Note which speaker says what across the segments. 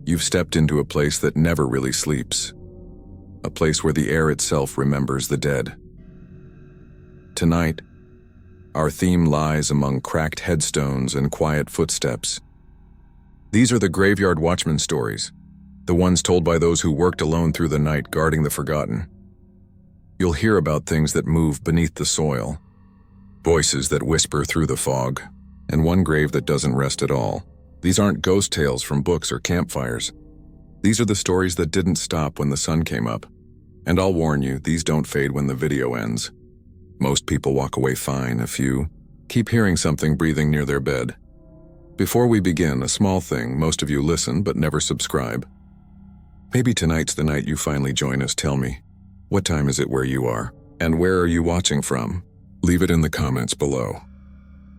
Speaker 1: You've stepped into a place that never really sleeps. A place where the air itself remembers the dead. Tonight, our theme lies among cracked headstones and quiet footsteps. These are the graveyard watchman stories, the ones told by those who worked alone through the night guarding the forgotten. You'll hear about things that move beneath the soil, voices that whisper through the fog, and one grave that doesn't rest at all. These aren't ghost tales from books or campfires. These are the stories that didn't stop when the sun came up. And I'll warn you, these don't fade when the video ends. Most people walk away fine, a few keep hearing something breathing near their bed. Before we begin, a small thing: most of you listen but never subscribe. Maybe tonight's the night you finally join us. Tell me, what time is it where you are? And where are you watching from? Leave it in the comments below.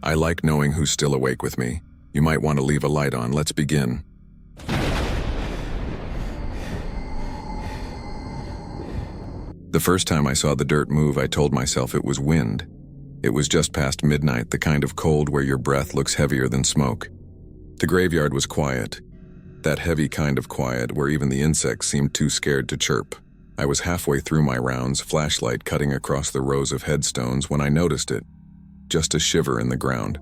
Speaker 1: I like knowing who's still awake with me. You might want to leave a light on. Let's begin. The first time I saw the dirt move, I told myself it was wind. It was just past midnight, the kind of cold where your breath looks heavier than smoke. The graveyard was quiet. That heavy kind of quiet where even the insects seemed too scared to chirp. I was halfway through my rounds, flashlight cutting across the rows of headstones, when I noticed it. Just a shiver in the ground,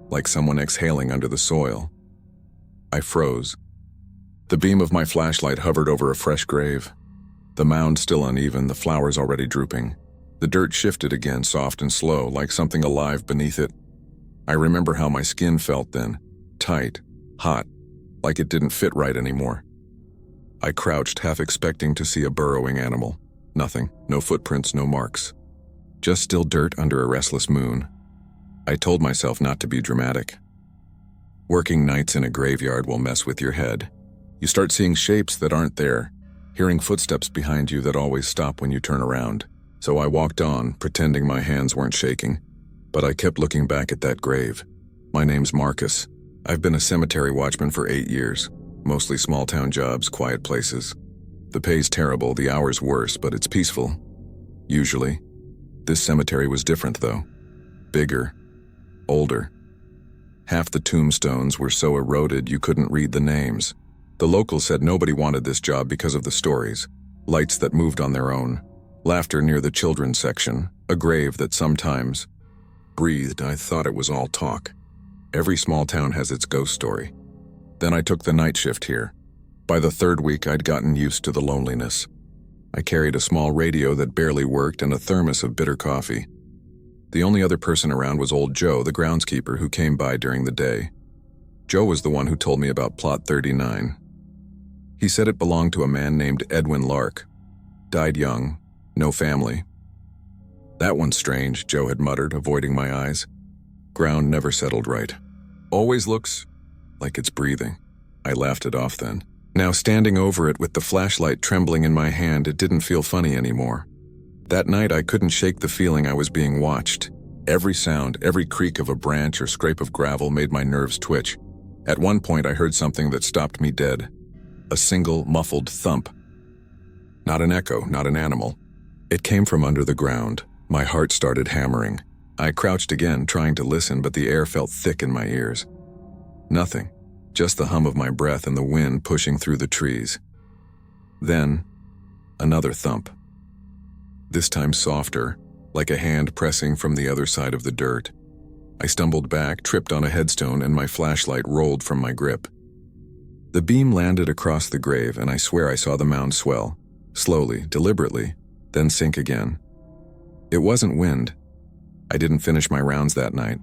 Speaker 1: like someone exhaling under the soil. I froze. The beam of my flashlight hovered over a fresh grave. The mound still uneven, the flowers already drooping. The dirt shifted again, soft and slow, like something alive beneath it. I remember how my skin felt then, tight, hot, like it didn't fit right anymore. I crouched, half expecting to see a burrowing animal. Nothing, no footprints, no marks. Just still dirt under a restless moon. I told myself not to be dramatic. Working nights in a graveyard will mess with your head. You start seeing shapes that aren't there, hearing footsteps behind you that always stop when you turn around. So I walked on, pretending my hands weren't shaking. But I kept looking back at that grave. My name's Marcus. I've been a cemetery watchman for 8 years. Mostly small-town jobs, quiet places. The pay's terrible, the hours worse, but it's peaceful. Usually. This cemetery was different, though. Bigger. Older. Half the tombstones were so eroded you couldn't read the names. The locals said nobody wanted this job because of the stories. Lights that moved on their own. Laughter near the children's section. A grave that sometimes breathed. I thought it was all talk. Every small town has its ghost story. Then I took the night shift here. By the 3rd week, I'd gotten used to the loneliness. I carried a small radio that barely worked and a thermos of bitter coffee. The only other person around was old Joe, the groundskeeper, who came by during the day. Joe was the one who told me about Plot 39. He said it belonged to a man named Edwin Lark. Died young, no family. That one's strange, Joe had muttered, avoiding my eyes. Ground never settled right. Always looks like it's breathing. I laughed it off then. Now standing over it with the flashlight trembling in my hand, it didn't feel funny anymore. That night I couldn't shake the feeling I was being watched. Every sound, every creak of a branch or scrape of gravel made my nerves twitch. At one point I heard something that stopped me dead. A single, muffled thump. Not an echo, not an animal. It came from under the ground. My heart started hammering. I crouched again, trying to listen, but the air felt thick in my ears. Nothing. Just the hum of my breath and the wind pushing through the trees. Then, another thump. This time softer, like a hand pressing from the other side of the dirt. I stumbled back, tripped on a headstone, and my flashlight rolled from my grip. The beam landed across the grave, and I swear I saw the mound swell, slowly, deliberately, then sink again. It wasn't wind. I didn't finish my rounds that night.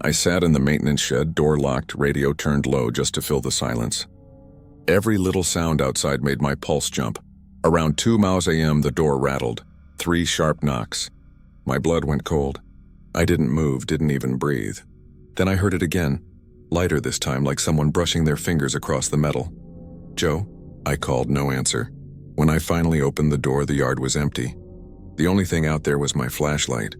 Speaker 1: I sat in the maintenance shed, door locked, radio turned low just to fill the silence. Every little sound outside made my pulse jump. Around 2 a.m. the door rattled. 3 sharp knocks. My blood went cold. I didn't move, didn't even breathe. Then I heard it again, lighter this time, like someone brushing their fingers across the metal. "Joe?" I called, no answer. When I finally opened the door, the yard was empty. The only thing out there was my flashlight,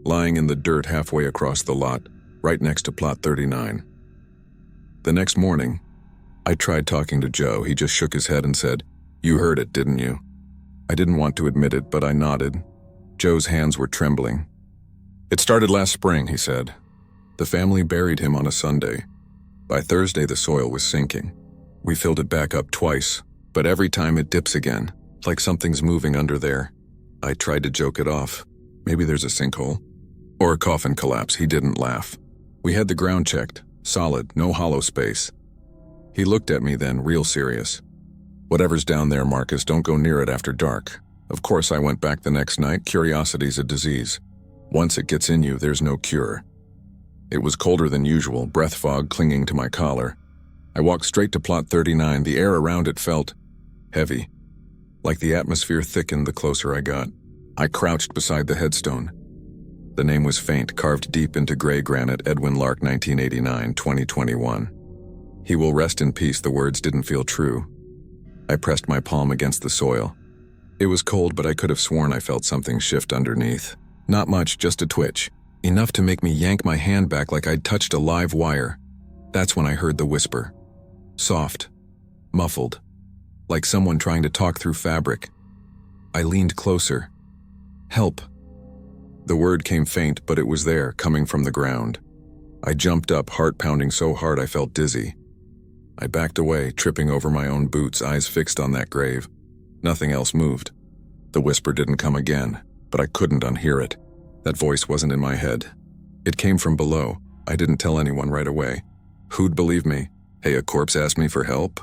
Speaker 1: lying in the dirt halfway across the lot, right next to Plot 39. The next morning, I tried talking to Joe. He just shook his head and said, "You heard it, didn't you?" I didn't want to admit it, but I nodded. Joe's hands were trembling. "It started last spring," he said. "The family buried him on a Sunday. By Thursday, the soil was sinking. We filled it back up twice, but every time it dips again, like something's moving under there. I tried to joke it off. Maybe there's a sinkhole. Or a coffin collapse. He didn't laugh. We had the ground checked. Solid, no hollow space. He looked at me then, real serious. Whatever's down there, Marcus, don't go near it after dark. Of course, I went back the next night. Curiosity's a disease. Once it gets in you, there's no cure. It was colder than usual, breath fog clinging to my collar. I walked straight to plot 39. The air around it felt heavy, like the atmosphere thickened the closer I got. I crouched beside the headstone. The name was faint, carved deep into gray granite, Edwin Lark, 1989, 2021. He will rest in peace. The words didn't feel true. I pressed my palm against the soil. It was cold, but I could have sworn I felt something shift underneath. Not much, just a twitch. Enough to make me yank my hand back like I'd touched a live wire. That's when I heard the whisper. Soft, muffled, like someone trying to talk through fabric. I leaned closer. Help. The word came faint, but it was there, coming from the ground. I jumped up, heart pounding so hard I felt dizzy. I backed away, tripping over my own boots, eyes fixed on that grave. Nothing else moved. The whisper didn't come again, but I couldn't unhear it. That voice wasn't in my head. It came from below. I didn't tell anyone right away. Who'd believe me? Hey, a corpse asked me for help?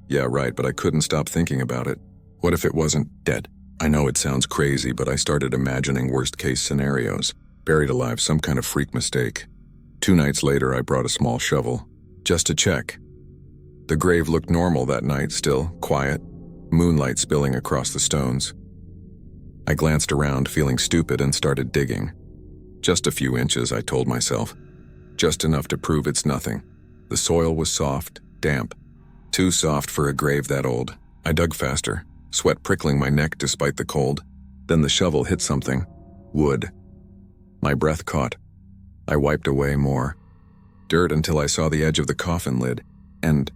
Speaker 1: Yeah, right, but I couldn't stop thinking about it. What if it wasn't dead? I know it sounds crazy, but I started imagining worst-case scenarios. Buried alive, some kind of freak mistake. 2 nights later, I brought a small shovel, just to check. The grave looked normal that night, still, quiet, moonlight spilling across the stones. I glanced around, feeling stupid, and started digging. Just a few inches, I told myself. Just enough to prove it's nothing. The soil was soft, damp. Too soft for a grave that old. I dug faster, sweat prickling my neck despite the cold. Then the shovel hit something. Wood. My breath caught. I wiped away more. Dirt until I saw the edge of the coffin lid. And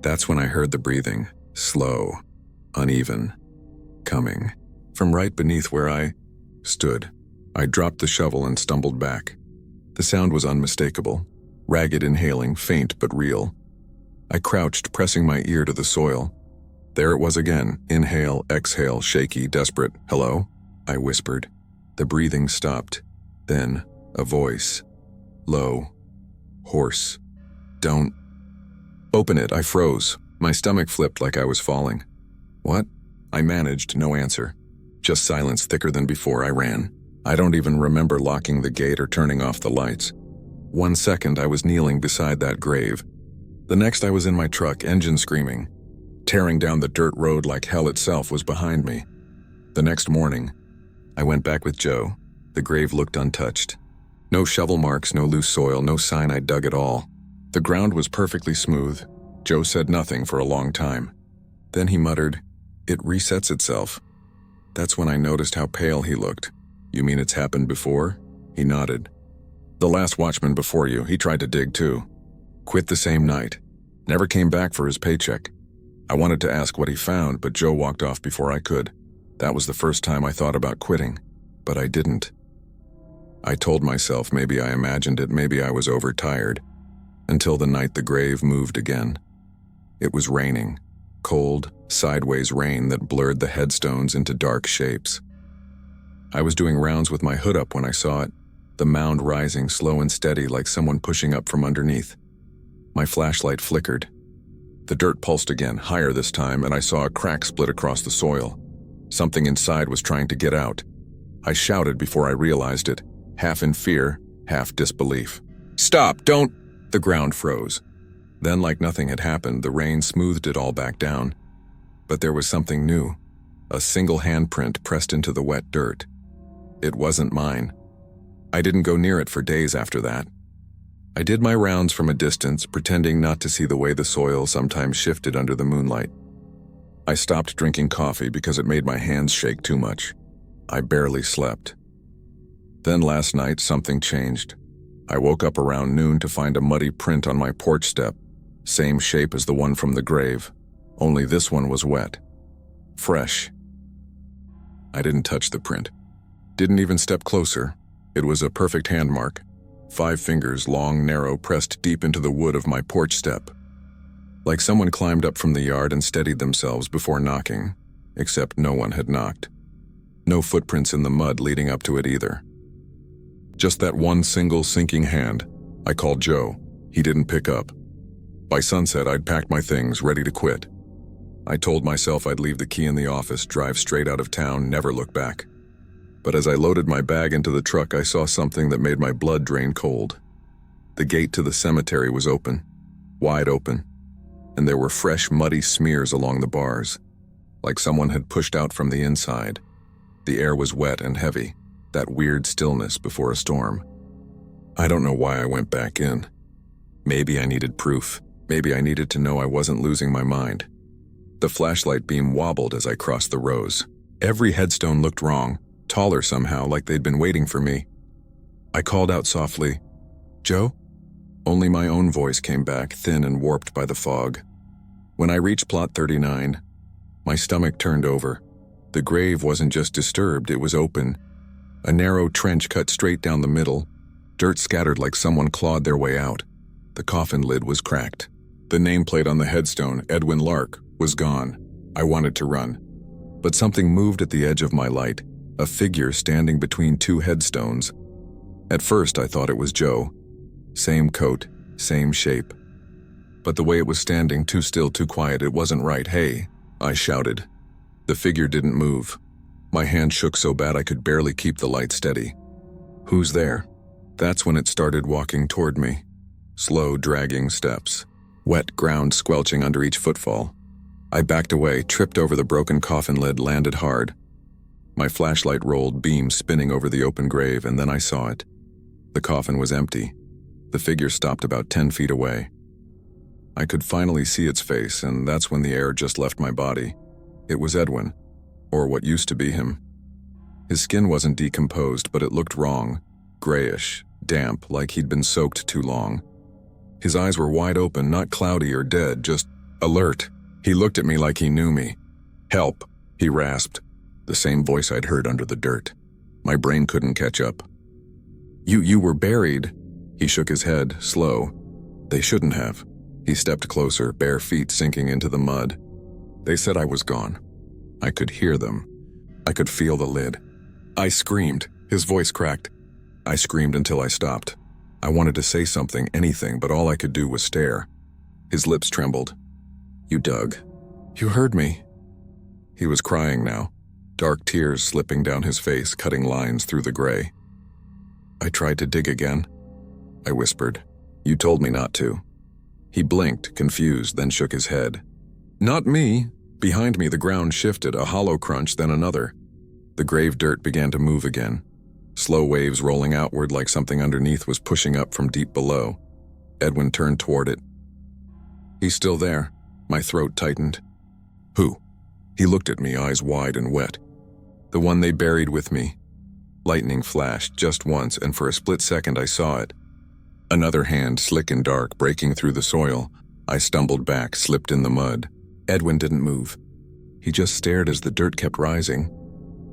Speaker 1: that's when I heard the breathing. Slow. Uneven. Coming. From right beneath where I stood. I dropped the shovel and stumbled back. The sound was unmistakable. Ragged inhaling, faint but real. I crouched, pressing my ear to the soil. There it was again. Inhale, exhale, shaky, desperate. Hello? I whispered. The breathing stopped. Then, a voice. Low. Hoarse. Don't. Open it. I froze. My stomach flipped like I was falling. What? I managed, no answer. Just silence thicker than before. I ran. I don't even remember locking the gate or turning off the lights. 1 second I was kneeling beside that grave. The next I was in my truck, engine screaming. Tearing down the dirt road like hell itself was behind me. The next morning, I went back with Joe. The grave looked untouched. No shovel marks, no loose soil, no sign I'd dug at all. The ground was perfectly smooth. Joe said nothing for a long time. Then he muttered, "It resets itself." That's when I noticed how pale he looked. You mean it's happened before? He nodded. The last watchman before you, he tried to dig too. Quit the same night. Never came back for his paycheck. I wanted to ask what he found, but Joe walked off before I could. That was the first time I thought about quitting, but I didn't. I told myself maybe I imagined it, maybe I was overtired. Until the night the grave moved again. It was raining. Cold, sideways rain that blurred the headstones into dark shapes. I was doing rounds with my hood up when I saw it, the mound rising slow and steady like someone pushing up from underneath. My flashlight flickered. The dirt pulsed again, higher this time, and I saw a crack split across the soil. Something inside was trying to get out. I shouted before I realized it, half in fear, half disbelief. "Stop, don't!" The ground froze. Then, like nothing had happened, the rain smoothed it all back down. But there was something new. A single handprint pressed into the wet dirt. It wasn't mine. I didn't go near it for days after that. I did my rounds from a distance, pretending not to see the way the soil sometimes shifted under the moonlight. I stopped drinking coffee because it made my hands shake too much. I barely slept. Then last night, something changed. I woke up around noon to find a muddy print on my porch step, same shape as the one from the grave, only this one was wet. Fresh. I didn't touch the print. Didn't even step closer. It was a perfect hand mark. 5 fingers, long, narrow, pressed deep into the wood of my porch step. Like someone climbed up from the yard and steadied themselves before knocking, except no one had knocked. No footprints in the mud leading up to it either. Just that one single sinking hand. I called Joe. He didn't pick up. By sunset, I'd packed my things, ready to quit. I told myself I'd leave the key in the office, drive straight out of town, never look back. But as I loaded my bag into the truck, I saw something that made my blood drain cold. The gate to the cemetery was open, wide open, and there were fresh, muddy smears along the bars, like someone had pushed out from the inside. The air was wet and heavy, that weird stillness before a storm. I don't know why I went back in. Maybe I needed proof. Maybe I needed to know I wasn't losing my mind. The flashlight beam wobbled as I crossed the rows. Every headstone looked wrong, taller somehow, like they'd been waiting for me. I called out softly, "Joe?" Only my own voice came back, thin and warped by the fog. When I reached plot 39, my stomach turned over. The grave wasn't just disturbed, it was open. A narrow trench cut straight down the middle, dirt scattered like someone clawed their way out. The coffin lid was cracked. The nameplate on the headstone, Edwin Lark, was gone. I wanted to run. But something moved at the edge of my light, a figure standing between two headstones. At first I thought it was Joe. Same coat, same shape. But the way it was standing, too still, too quiet, it wasn't right. "Hey," I shouted. The figure didn't move. My hand shook so bad I could barely keep the light steady. "Who's there?" That's when it started walking toward me. Slow, dragging steps. Wet ground squelching under each footfall. I backed away, tripped over the broken coffin lid, landed hard. My flashlight rolled, beam spinning over the open grave, and then I saw it. The coffin was empty. The figure stopped about 10 feet away. I could finally see its face, and that's when the air just left my body. It was Edwin, or what used to be him. His skin wasn't decomposed, but it looked wrong, grayish, damp, like he'd been soaked too long. His eyes were wide open, not cloudy or dead, just alert. He looked at me like he knew me. "Help," he rasped, the same voice I'd heard under the dirt. My brain couldn't catch up. You were buried." He shook his head, slow. "They shouldn't have." He stepped closer, bare feet sinking into the mud. "They said I was gone." I could hear them. I could feel the lid. I screamed. His voice cracked. I screamed until I stopped. I wanted to say something, anything, but all I could do was stare. His lips trembled. "You dug. You heard me." He was crying now, dark tears slipping down his face, cutting lines through the gray. "I tried to dig again," I whispered. "You told me not to." He blinked, confused, then shook his head. "Not me." Behind me, the ground shifted, a hollow crunch, then another. The grave dirt began to move again. Slow waves rolling outward like something underneath was pushing up from deep below. Edwin turned toward it. "He's still there." My throat tightened. "Who?" He looked at me, eyes wide and wet. "The one they buried with me." Lightning flashed just once, and for a split second I saw it. Another hand, slick and dark, breaking through the soil. I stumbled back, slipped in the mud. Edwin didn't move. He just stared as the dirt kept rising,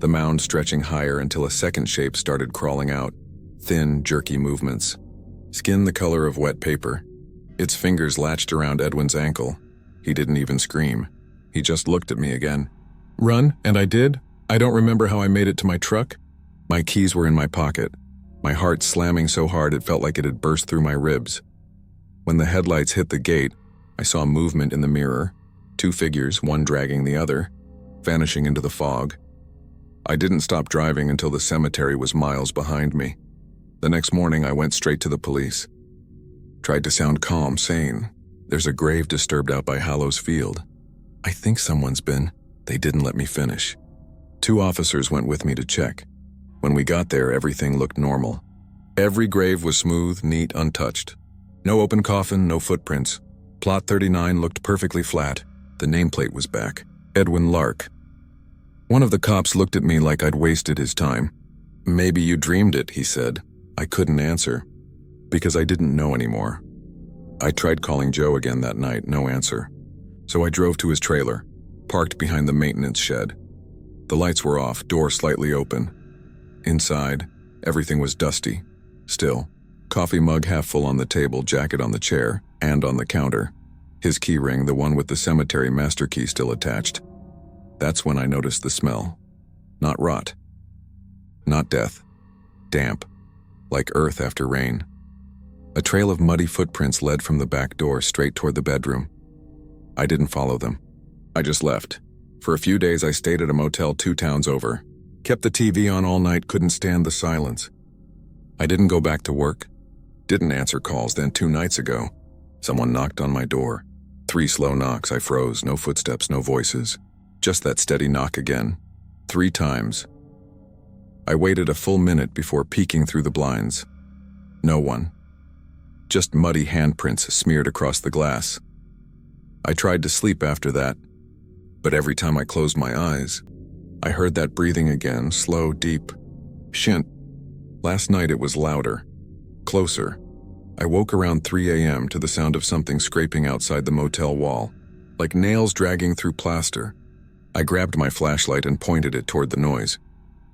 Speaker 1: the mound stretching higher until a second shape started crawling out. Thin, jerky movements. Skin the color of wet paper. Its fingers latched around Edwin's ankle. He didn't even scream. He just looked at me again. "Run," and I did. I don't remember how I made it to my truck. My keys were in my pocket. My heart slamming so hard it felt like it had burst through my ribs. When the headlights hit the gate, I saw movement in the mirror. Two figures, one dragging the other, vanishing into the fog. I didn't stop driving until the cemetery was miles behind me. The next morning, I went straight to the police. Tried to sound calm, sane. "There's a grave disturbed out by Hallows Field. I think someone's been." They didn't let me finish. 2 officers went with me to check. When we got there, everything looked normal. Every grave was smooth, neat, untouched. No open coffin, no footprints. Plot 39 looked perfectly flat. The nameplate was back. Edwin Lark. One of the cops looked at me like I'd wasted his time. "Maybe you dreamed it," he said. I couldn't answer, because I didn't know anymore. I tried calling Joe again that night, no answer. So I drove to his trailer, parked behind the maintenance shed. The lights were off, door slightly open. Inside, everything was dusty, still. Coffee mug half full on the table, jacket on the chair, and on the counter. His key ring, the one with the cemetery master key still attached. That's when I noticed the smell. Not rot. Not death. Damp. Like earth after rain. A trail of muddy footprints led from the back door straight toward the bedroom. I didn't follow them. I just left. For a few days I stayed at a motel 2 towns over. Kept the TV on all night, couldn't stand the silence. I didn't go back to work. Didn't answer calls. Then 2 nights ago, someone knocked on my door. 3 slow knocks. I froze. No footsteps, no voices. Just that steady knock again. 3 times. I waited a full minute before peeking through the blinds. No one. Just muddy handprints smeared across the glass. I tried to sleep after that, but every time I closed my eyes, I heard that breathing again, slow, deep. Shint. Last night it was louder. Closer. I woke around 3 a.m. to the sound of something scraping outside the motel wall, like nails dragging through plaster. I grabbed my flashlight and pointed it toward the noise.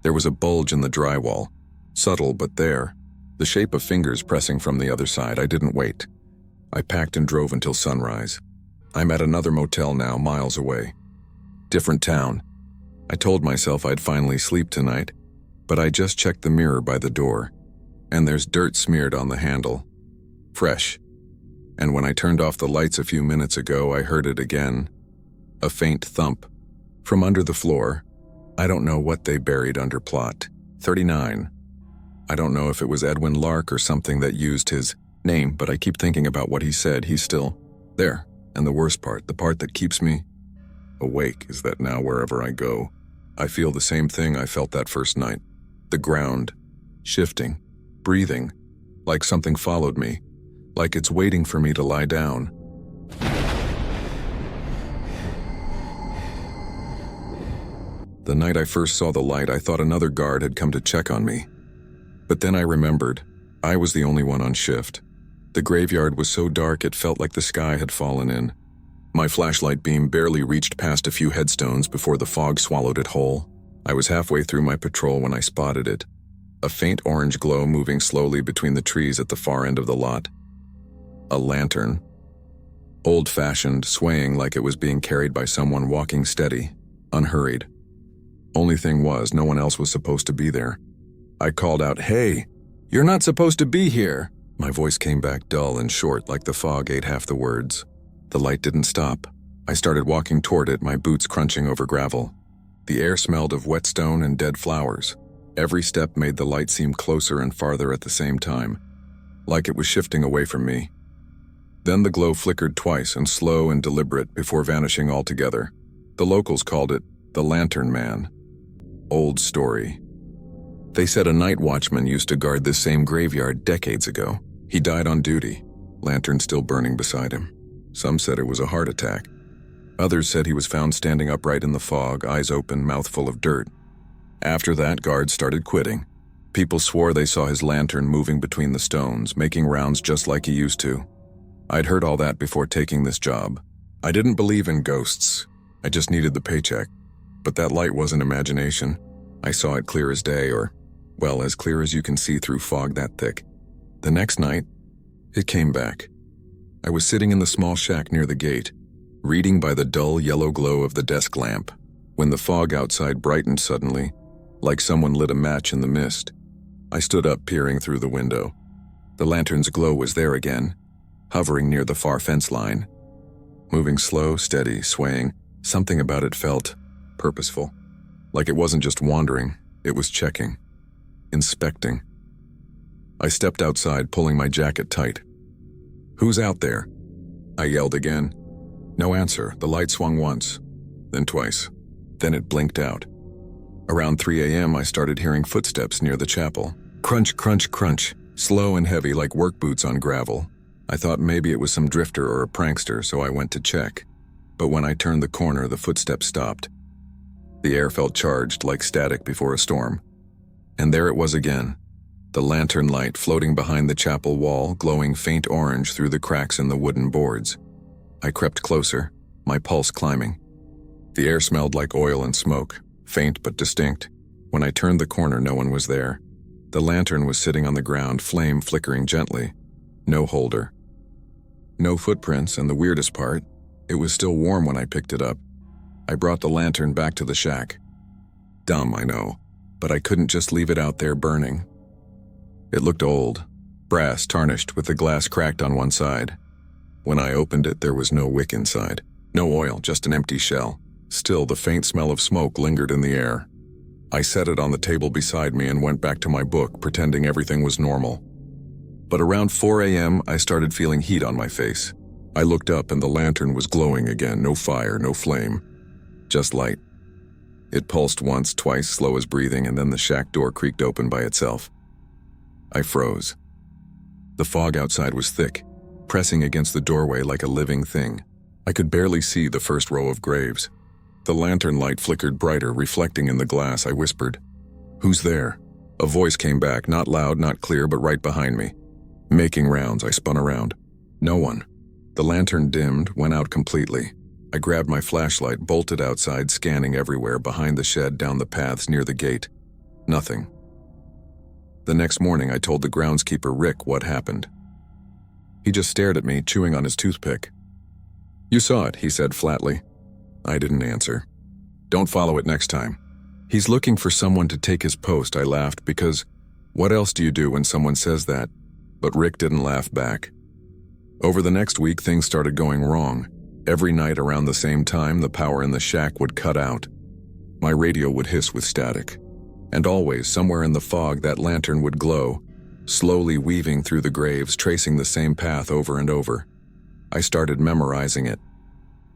Speaker 1: There was a bulge in the drywall. Subtle, but there. The shape of fingers pressing from the other side. I didn't wait. I packed and drove until sunrise. I'm at another motel now, miles away. Different town. I told myself I'd finally sleep tonight, but I just checked the mirror by the door, and there's dirt smeared on the handle. Fresh. And when I turned off the lights a few minutes ago, I heard it again. A faint thump. From under the floor. I don't know what they buried under plot 39. I don't know if it was Edwin Lark or something that used his name, but I keep thinking about what he said. He's still there. And the worst part, the part that keeps me awake, is that now wherever I go, I feel the same thing I felt that first night. The ground, shifting, breathing, like something followed me, like it's waiting for me to lie down. The night I first saw the light, I thought another guard had come to check on me. But then I remembered, I was the only one on shift. The graveyard was so dark it felt like the sky had fallen in. My flashlight beam barely reached past a few headstones before the fog swallowed it whole. I was halfway through my patrol when I spotted it. A faint orange glow moving slowly between the trees at the far end of the lot. A lantern. Old-fashioned, swaying like it was being carried by someone walking steady, unhurried. Only thing was, no one else was supposed to be there. I called out, "Hey, you're not supposed to be here." My voice came back dull and short, like the fog ate half the words. The light didn't stop. I started walking toward it, my boots crunching over gravel. The air smelled of wet stone and dead flowers. Every step made the light seem closer and farther at the same time, like it was shifting away from me. Then the glow flickered twice and slow and deliberate before vanishing altogether. The locals called it the Lantern Man. Old story. They said a night watchman used to guard this same graveyard decades ago. He died on duty, lantern still burning beside him. Some said it was a heart attack. Others said he was found standing upright in the fog, eyes open, mouth full of dirt. After that, guards started quitting. People swore they saw his lantern moving between the stones, making rounds just like he used to. I'd heard all that before taking this job. I didn't believe in ghosts. I just needed the paycheck. But that light wasn't imagination. I saw it clear as day, or, well, as clear as you can see through fog that thick. The next night, it came back. I was sitting in the small shack near the gate, reading by the dull yellow glow of the desk lamp, when the fog outside brightened suddenly, like someone lit a match in the mist. I stood up, peering through the window. The lantern's glow was there again, hovering near the far fence line. Moving slow, steady, swaying, something about it felt purposeful. Like it wasn't just wandering, it was checking, inspecting. I stepped outside, pulling my jacket tight. "Who's out there?" I yelled again. No answer. The light swung once, then twice. Then it blinked out. Around 3 a.m., I started hearing footsteps near the chapel. Crunch, crunch, crunch, slow and heavy like work boots on gravel. I thought maybe it was some drifter or a prankster, so I went to check. But when I turned the corner, the footsteps stopped. The air felt charged like static before a storm. And there it was again. The lantern light floating behind the chapel wall, glowing faint orange through the cracks in the wooden boards. I crept closer, my pulse climbing. The air smelled like oil and smoke, faint but distinct. When I turned the corner, no one was there. The lantern was sitting on the ground, flame flickering gently. No holder. No footprints, and the weirdest part, it was still warm when I picked it up. I brought the lantern back to the shack. Dumb, I know, but I couldn't just leave it out there burning. It looked old, brass tarnished with the glass cracked on one side. When I opened it, there was no wick inside. No oil, just an empty shell. Still, the faint smell of smoke lingered in the air. I set it on the table beside me and went back to my book, pretending everything was normal. But around 4 a.m., I started feeling heat on my face. I looked up and the lantern was glowing again, no fire, no flame. Just light. It pulsed once, twice, slow as breathing, and then the shack door creaked open by itself. I froze. The fog outside was thick, pressing against the doorway like a living thing. I could barely see the first row of graves. The lantern light flickered brighter, reflecting in the glass. I whispered, "Who's there?" A voice came back, not loud, not clear, but right behind me. Making rounds, I spun around. No one. The lantern dimmed, went out completely. I grabbed my flashlight, bolted outside, scanning everywhere, behind the shed, down the paths, near the gate. Nothing. The next morning, I told the groundskeeper, Rick, what happened. He just stared at me, chewing on his toothpick. "You saw it," he said flatly. I didn't answer. "Don't follow it next time." "He's looking for someone to take his post," I laughed, because what else do you do when someone says that? But Rick didn't laugh back. Over the next week, things started going wrong. Every night around the same time, the power in the shack would cut out. My radio would hiss with static. And always, somewhere in the fog, that lantern would glow, slowly weaving through the graves, tracing the same path over and over. I started memorizing it.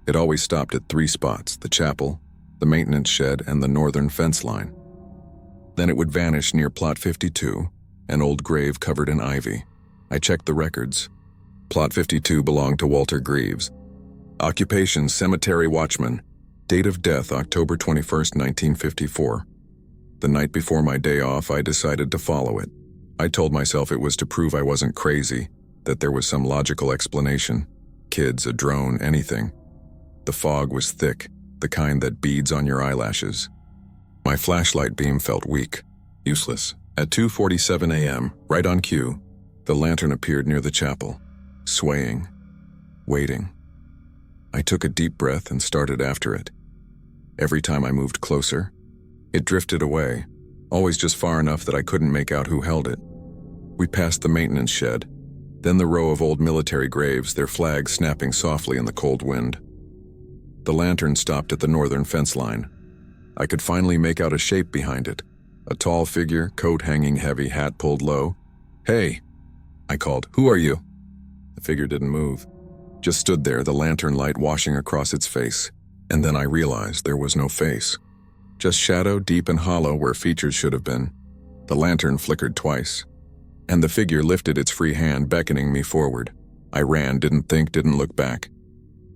Speaker 1: It always stopped at 3 spots: the chapel, the maintenance shed, and the northern fence line. Then it would vanish near Plot 52, an old grave covered in ivy. I checked the records. Plot 52 belonged to Walter Greaves. Occupation, cemetery watchman. Date of death, October 21st, 1954. The night before my day off, I decided to follow it. I told myself it was to prove I wasn't crazy, that there was some logical explanation. Kids, a drone, anything. The fog was thick, the kind that beads on your eyelashes. My flashlight beam felt weak, useless. At 2:47 a.m., right on cue, the lantern appeared near the chapel, swaying, waiting. I took a deep breath and started after it. Every time I moved closer, it drifted away, always just far enough that I couldn't make out who held it. We passed the maintenance shed, then the row of old military graves, their flags snapping softly in the cold wind. The lantern stopped at the northern fence line. I could finally make out a shape behind it. A tall figure, coat hanging heavy, hat pulled low. "Hey," I called. "Who are you?" The figure didn't move. Just stood there, the lantern light washing across its face. And then I realized there was no face. Just shadow, deep and hollow where features should have been. The lantern flickered twice. And the figure lifted its free hand, beckoning me forward. I ran, didn't think, didn't look back.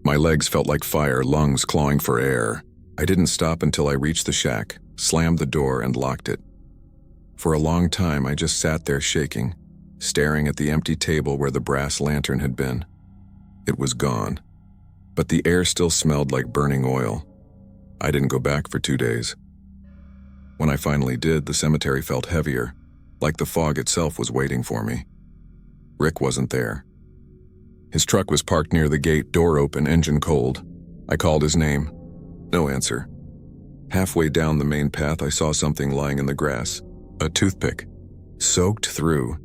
Speaker 1: My legs felt like fire, lungs clawing for air. I didn't stop until I reached the shack, slammed the door, and locked it. For a long time, I just sat there shaking, staring at the empty table where the brass lantern had been. It was gone, but the air still smelled like burning oil. I didn't go back for 2 days. When I finally did, the cemetery felt heavier, like the fog itself was waiting for me. Rick wasn't there. His truck was parked near the gate, door open, engine cold. I called his name. No answer. Halfway down the main path, I saw something lying in the grass. A toothpick. Soaked through.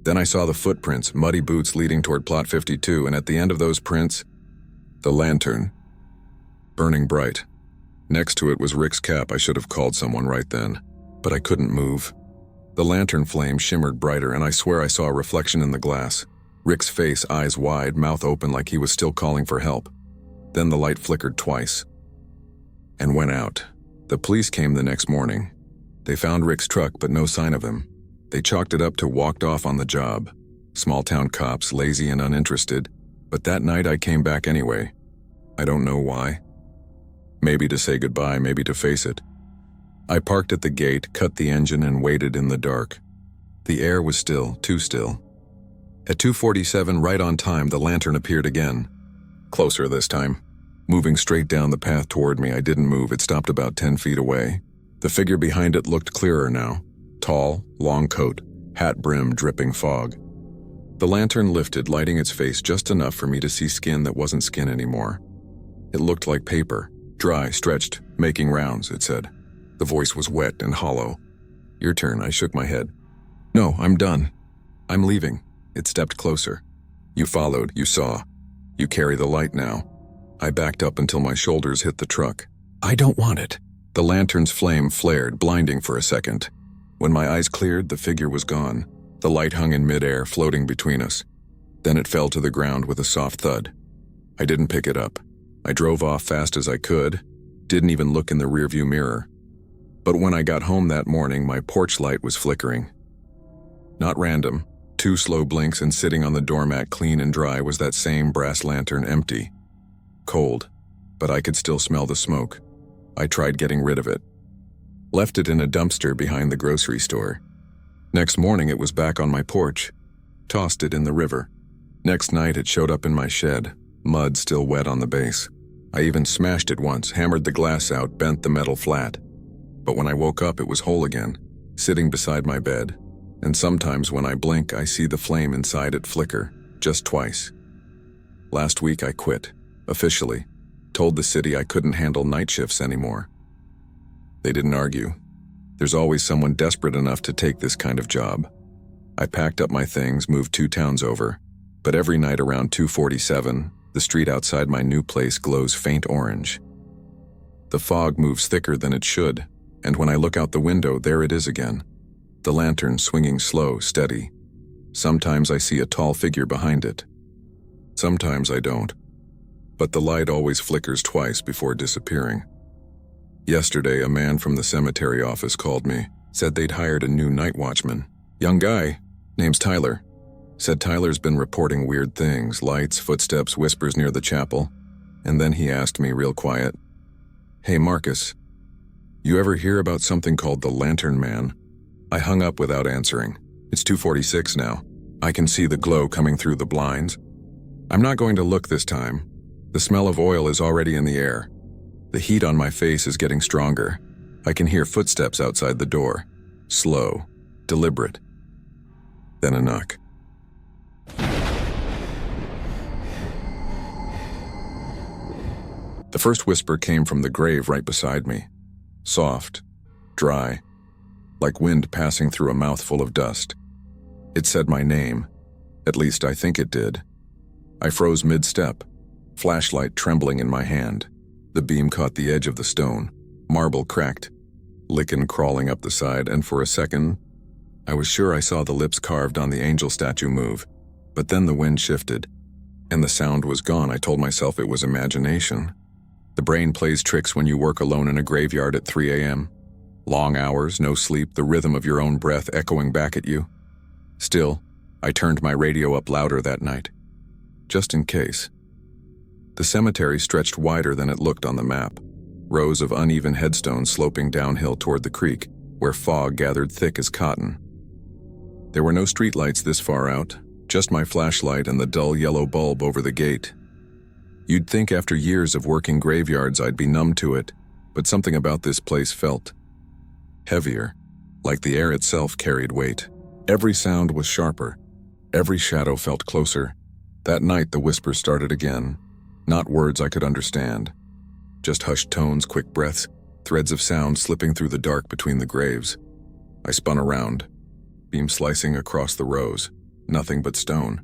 Speaker 1: Then I saw the footprints, muddy boots leading toward Plot 52, and at the end of those prints, the lantern. Burning bright. Next to it was Rick's cap. I should have called someone right then, but I couldn't move. The lantern flame shimmered brighter, and I swear I saw a reflection in the glass. Rick's face, eyes wide, mouth open like he was still calling for help. Then the light flickered twice and went out. The police came the next morning. They found Rick's truck, but no sign of him. They chalked it up to walked off on the job. Small-town cops, lazy and uninterested. But that night I came back anyway. I don't know why. Maybe to say goodbye, maybe to face it. I parked at the gate, cut the engine, and waited in the dark. The air was still, too still. At 2:47, right on time, the lantern appeared again. Closer this time. Moving straight down the path toward me, I didn't move. It stopped about 10 feet away. The figure behind it looked clearer now. Tall, long coat, hat brim dripping fog. The lantern lifted, lighting its face just enough for me to see skin that wasn't skin anymore. It looked like paper, dry, stretched, making rounds, it said. The voice was wet and hollow. Your turn, I shook my head. No, I'm done. I'm leaving. It stepped closer. You followed, you saw. You carry the light now. I backed up until my shoulders hit the truck. I don't want it. The lantern's flame flared, blinding for a second. When my eyes cleared, the figure was gone. The light hung in midair, floating between us. Then it fell to the ground with a soft thud. I didn't pick it up. I drove off fast as I could, didn't even look in the rearview mirror. But when I got home that morning, my porch light was flickering. Not random. 2 slow blinks, and sitting on the doormat clean and dry was that same brass lantern, empty. Cold, but I could still smell the smoke. I tried getting rid of it. Left it in a dumpster behind the grocery store. Next morning it was back on my porch. Tossed it in the river. Next night it showed up in my shed, mud still wet on the base. I even smashed it once, hammered the glass out, bent the metal flat. But when I woke up it was whole again, sitting beside my bed. And sometimes when I blink I see the flame inside it flicker, just twice. Last week I quit, officially. Told the city I couldn't handle night shifts anymore. They didn't argue. There's always someone desperate enough to take this kind of job. I packed up my things, moved 2 towns over, but every night around 2:47, the street outside my new place glows faint orange. The fog moves thicker than it should, and when I look out the window, there it is again. The lantern swinging slow, steady. Sometimes I see a tall figure behind it. Sometimes I don't. But the light always flickers twice before disappearing. Yesterday, a man from the cemetery office called me, said they'd hired a new night watchman. Young guy, name's Tyler. Said Tyler's been reporting weird things, lights, footsteps, whispers near the chapel. And then he asked me real quiet, "Hey Marcus, you ever hear about something called the Lantern Man?" I hung up without answering. It's 2:46 now. I can see the glow coming through the blinds. I'm not going to look this time. The smell of oil is already in the air. The heat on my face is getting stronger. I can hear footsteps outside the door. Slow, deliberate. Then a knock. The first whisper came from the grave right beside me. Soft, dry, like wind passing through a mouthful of dust. It said my name. At least I think it did. I froze mid-step, flashlight trembling in my hand. The beam caught the edge of the stone. Marble cracked, lichen crawling up the side, and for a second, I was sure I saw the lips carved on the angel statue move. But then the wind shifted, and the sound was gone. I told myself it was imagination. The brain plays tricks when you work alone in a graveyard at 3 a.m. Long hours, no sleep, the rhythm of your own breath echoing back at you. Still, I turned my radio up louder that night, just in case. The cemetery stretched wider than it looked on the map, rows of uneven headstones sloping downhill toward the creek, where fog gathered thick as cotton. There were no streetlights this far out, just my flashlight and the dull yellow bulb over the gate. You'd think after years of working graveyards I'd be numb to it, but something about this place felt heavier, like the air itself carried weight. Every sound was sharper, every shadow felt closer. That night the whisper started again. Not words I could understand, just hushed tones, quick breaths, threads of sound slipping through the dark between the graves. I spun around, beam slicing across the rows, nothing but stone.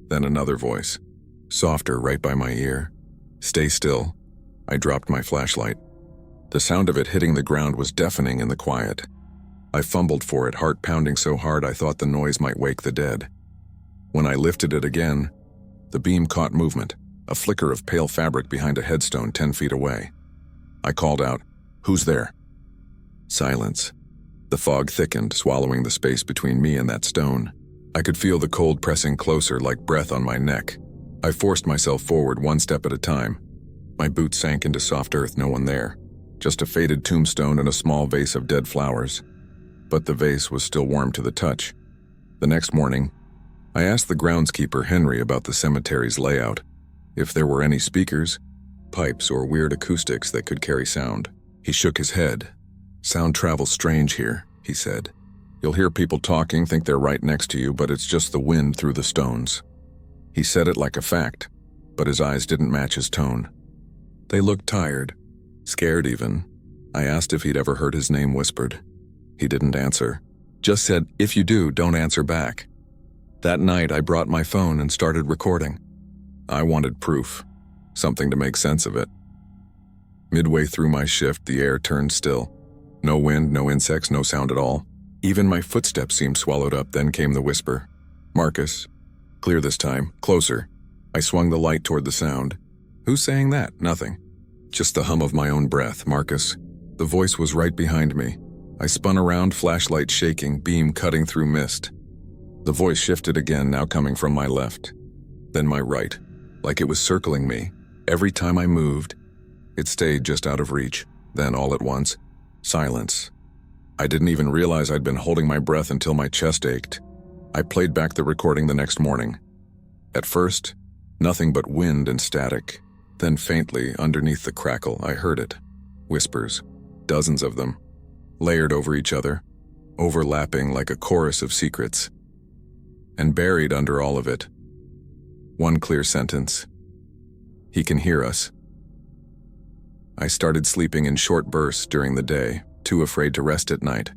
Speaker 1: Then another voice, softer right by my ear. "Stay still." I dropped my flashlight. The sound of it hitting the ground was deafening in the quiet. I fumbled for it, heart pounding so hard I thought the noise might wake the dead. When I lifted it again, the beam caught movement. A flicker of pale fabric behind a headstone 10 feet away. I called out, "Who's there?" Silence. The fog thickened, swallowing the space between me and that stone. I could feel the cold pressing closer like breath on my neck. I forced myself forward 1 step at a time. My boots sank into soft earth, no one there. Just a faded tombstone and a small vase of dead flowers. But the vase was still warm to the touch. The next morning, I asked the groundskeeper, Henry, about the cemetery's layout. If there were any speakers, pipes, or weird acoustics that could carry sound. He shook his head. "Sound travels strange here," he said. You'll hear people talking, think they're right next to you, but it's just the wind through the stones." He said it like a fact, but his eyes didn't match his tone. They looked tired, scared even. I asked if he'd ever heard his name whispered. He didn't answer, just said, "If you do, don't answer back." That night, I brought my phone and started recording. I wanted proof, something to make sense of it. Midway through my shift, the air turned still. No wind, no insects, no sound at all. Even my footsteps seemed swallowed up. Then came the whisper. "Marcus." Clear this time, closer. I swung the light toward the sound. "Who's saying that?" "Nothing. Just the hum of my own breath, Marcus." The voice was right behind me. I spun around, flashlight shaking, beam cutting through mist. The voice shifted again, now coming from my left, then my right, like it was circling me. Every time I moved, it stayed just out of reach. Then all at once, silence. I didn't even realize I'd been holding my breath until my chest ached. I played back the recording the next morning. At first, nothing but wind and static. Then faintly, underneath the crackle, I heard it. Whispers, dozens of them, layered over each other, overlapping like a chorus of secrets. And buried under all of it, one clear sentence. "He can hear us." I started sleeping in short bursts during the day, too afraid to rest at night.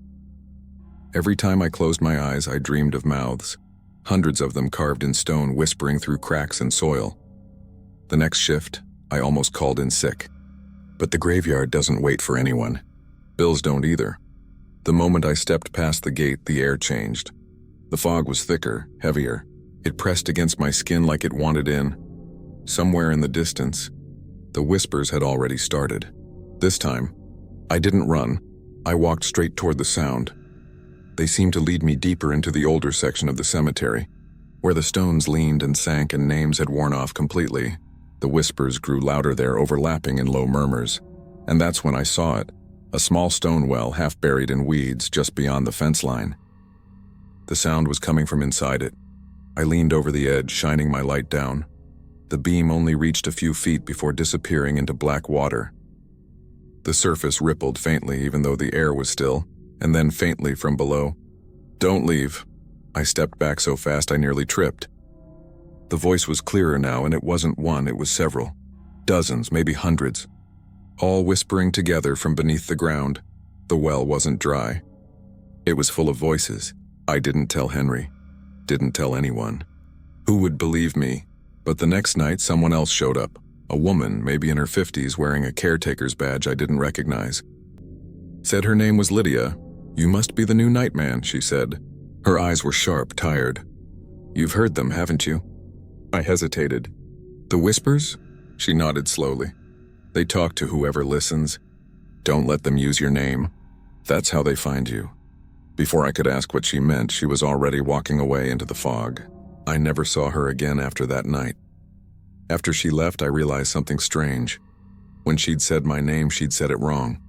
Speaker 1: Every time I closed my eyes, I dreamed of mouths, hundreds of them carved in stone, whispering through cracks and soil. The next shift, I almost called in sick. But the graveyard doesn't wait for anyone. Bills don't either. The moment I stepped past the gate, the air changed. The fog was thicker, heavier. It pressed against my skin like it wanted in. Somewhere in the distance, the whispers had already started. This time, I didn't run. I walked straight toward the sound. They seemed to lead me deeper into the older section of the cemetery, where the stones leaned and sank and names had worn off completely. The whispers grew louder there, overlapping in low murmurs. And that's when I saw it, a small stone well half buried in weeds just beyond the fence line. The sound was coming from inside it. I leaned over the edge, shining my light down. The beam only reached a few feet before disappearing into black water. The surface rippled faintly even though the air was still, and then faintly from below. "Don't leave." I stepped back so fast I nearly tripped. The voice was clearer now, and it wasn't one, it was several. Dozens, maybe hundreds. All whispering together from beneath the ground. The well wasn't dry. It was full of voices. I didn't tell Henry. Didn't tell anyone. Who would believe me? But the next night, someone else showed up. A woman, maybe in her 50s, wearing a caretaker's badge I didn't recognize. Said her name was Lydia. "You must be the new nightman," she said. Her eyes were sharp, tired. "You've heard them, haven't you?" I hesitated. "The whispers?" She nodded slowly. "They talk to whoever listens. Don't let them use your name. That's how they find you." Before I could ask what she meant, she was already walking away into the fog. I never saw her again after that night. After she left, I realized something strange. When she'd said my name, she'd said it wrong.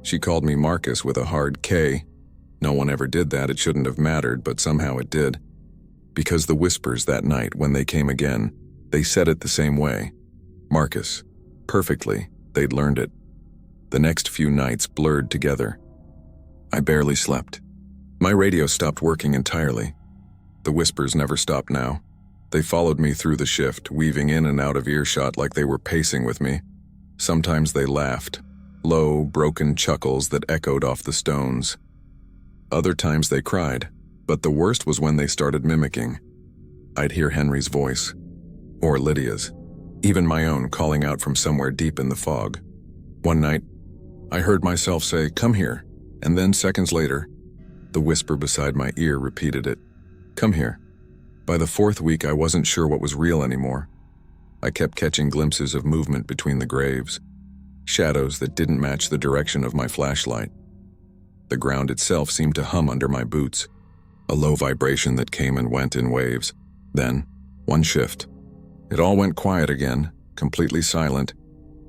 Speaker 1: She called me Marcus with a hard K. No one ever did that, it shouldn't have mattered, but somehow it did. Because the whispers that night, when they came again, they said it the same way. Marcus. Perfectly, they'd learned it. The next few nights blurred together. I barely slept. My radio stopped working entirely. The whispers never stopped now. They followed me through the shift, weaving in and out of earshot like they were pacing with me. Sometimes they laughed, low, broken chuckles that echoed off the stones. Other times they cried, but the worst was when they started mimicking. I'd hear Henry's voice, or Lydia's, even my own calling out from somewhere deep in the fog. One night, I heard myself say, "Come here," and then seconds later, the whisper beside my ear repeated it. "Come here." By the fourth week, I wasn't sure what was real anymore. I kept catching glimpses of movement between the graves, shadows that didn't match the direction of my flashlight. The ground itself seemed to hum under my boots, a low vibration that came and went in waves. Then, one shift. It all went quiet again, completely silent.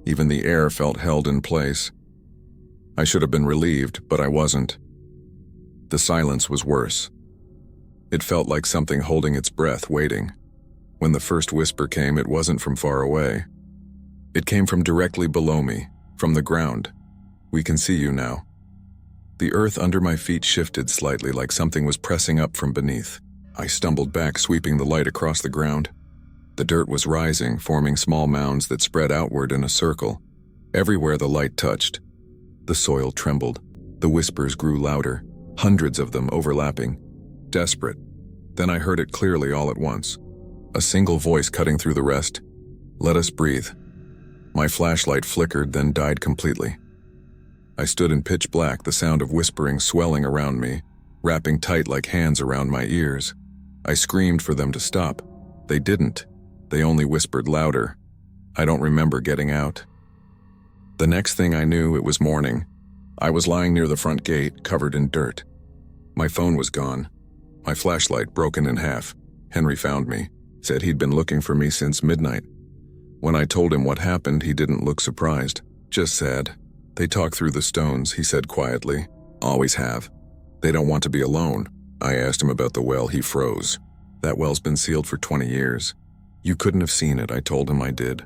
Speaker 1: Even the air felt held in place. I should have been relieved, but I wasn't. The silence was worse. It felt like something holding its breath, waiting. When the first whisper came, it wasn't from far away. It came from directly below me, from the ground. "We can see you now." The earth under my feet shifted slightly like something was pressing up from beneath. I stumbled back, sweeping the light across the ground. The dirt was rising, forming small mounds that spread outward in a circle. Everywhere the light touched, the soil trembled. The whispers grew louder, hundreds of them overlapping, desperate. Then I heard it clearly all at once. A single voice cutting through the rest. "Let us breathe." My flashlight flickered, then died completely. I stood in pitch black, the sound of whispering swelling around me, wrapping tight like hands around my ears. I screamed for them to stop. They didn't. They only whispered louder. I don't remember getting out. The next thing I knew, it was morning. I was lying near the front gate, covered in dirt. My phone was gone. My flashlight broken in half. Henry found me, said he'd been looking for me since midnight. When I told him what happened, he didn't look surprised, just sad. "They talk through the stones," he said quietly. "Always have. They don't want to be alone." I asked him about the well. He froze. "That well's been sealed for 20 years. You couldn't have seen it." I told him I did.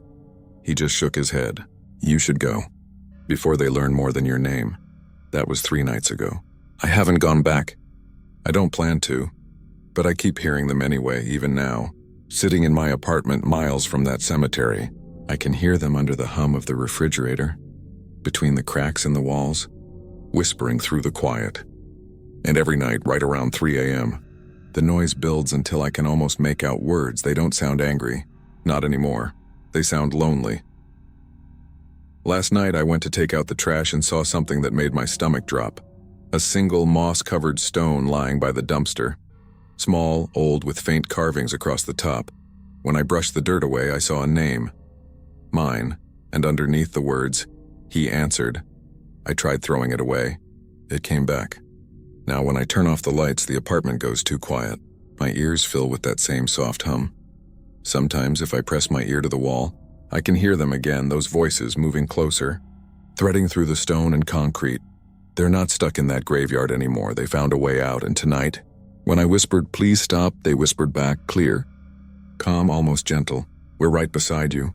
Speaker 1: He just shook his head. "You should go. Before they learn more than your name." That was 3 nights ago. I haven't gone back. I don't plan to. But I keep hearing them anyway, even now. Sitting in my apartment miles from that cemetery, I can hear them under the hum of the refrigerator, between the cracks in the walls, whispering through the quiet. And every night, right around 3 a.m., the noise builds until I can almost make out words. They don't sound angry. Not anymore. They sound lonely. Last night, I went to take out the trash and saw something that made my stomach drop. A single moss-covered stone lying by the dumpster. Small, old, with faint carvings across the top. When I brushed the dirt away, I saw a name. Mine, and underneath the words, "He answered." I tried throwing it away. It came back. Now when I turn off the lights, the apartment goes too quiet. My ears fill with that same soft hum. Sometimes if I press my ear to the wall, I can hear them again, those voices moving closer, threading through the stone and concrete. They're not stuck in that graveyard anymore. They found a way out, and tonight, when I whispered, "Please stop," they whispered back, clear, calm, almost gentle. "We're right beside you.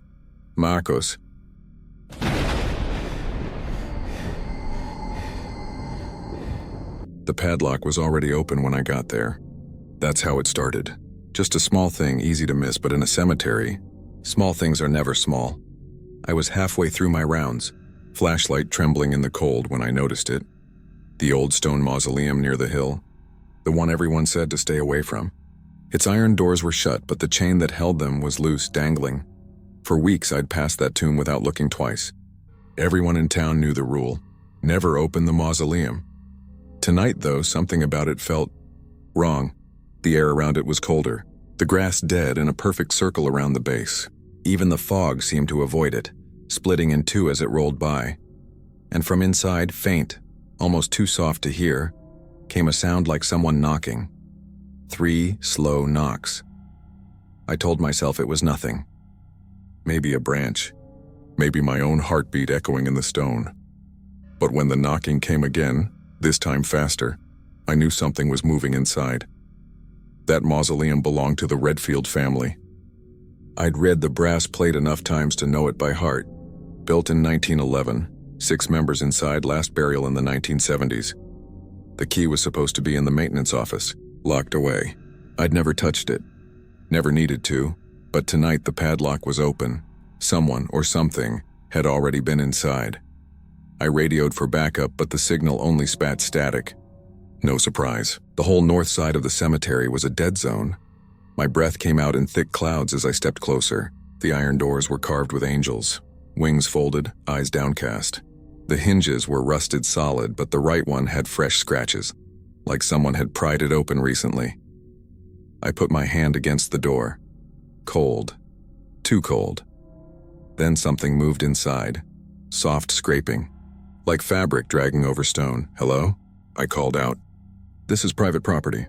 Speaker 1: Marcos." The padlock was already open when I got there. That's how it started. Just a small thing, easy to miss, but in a cemetery, small things are never small. I was halfway through my rounds, flashlight trembling in the cold when I noticed it. The old stone mausoleum near the hill, the one everyone said to stay away from. Its iron doors were shut, but the chain that held them was loose, dangling. For weeks I'd passed that tomb without looking twice. Everyone in town knew the rule: never open the mausoleum. Tonight, though, something about it felt wrong. The air around it was colder, the grass dead in a perfect circle around the base. Even the fog seemed to avoid it, splitting in two as it rolled by. And from inside, faint, almost too soft to hear, came a sound like someone knocking. 3 slow knocks. I told myself it was nothing. Maybe a branch. Maybe my own heartbeat echoing in the stone. But when the knocking came again, this time faster, I knew something was moving inside. That mausoleum belonged to the Redfield family. I'd read the brass plate enough times to know it by heart. Built in 1911, 6 members inside, last burial in the 1970s. The key was supposed to be in the maintenance office, locked away. I'd never touched it. Never needed to, but tonight the padlock was open. Someone or something had already been inside. I radioed for backup, but the signal only spat static. No surprise. The whole north side of the cemetery was a dead zone. My breath came out in thick clouds as I stepped closer. The iron doors were carved with angels, wings folded, eyes downcast. The hinges were rusted solid, but the right one had fresh scratches, like someone had pried it open recently. I put my hand against the door. Cold. Too cold. Then something moved inside. Soft scraping. Like fabric dragging over stone. "Hello?" I called out. "This is private property.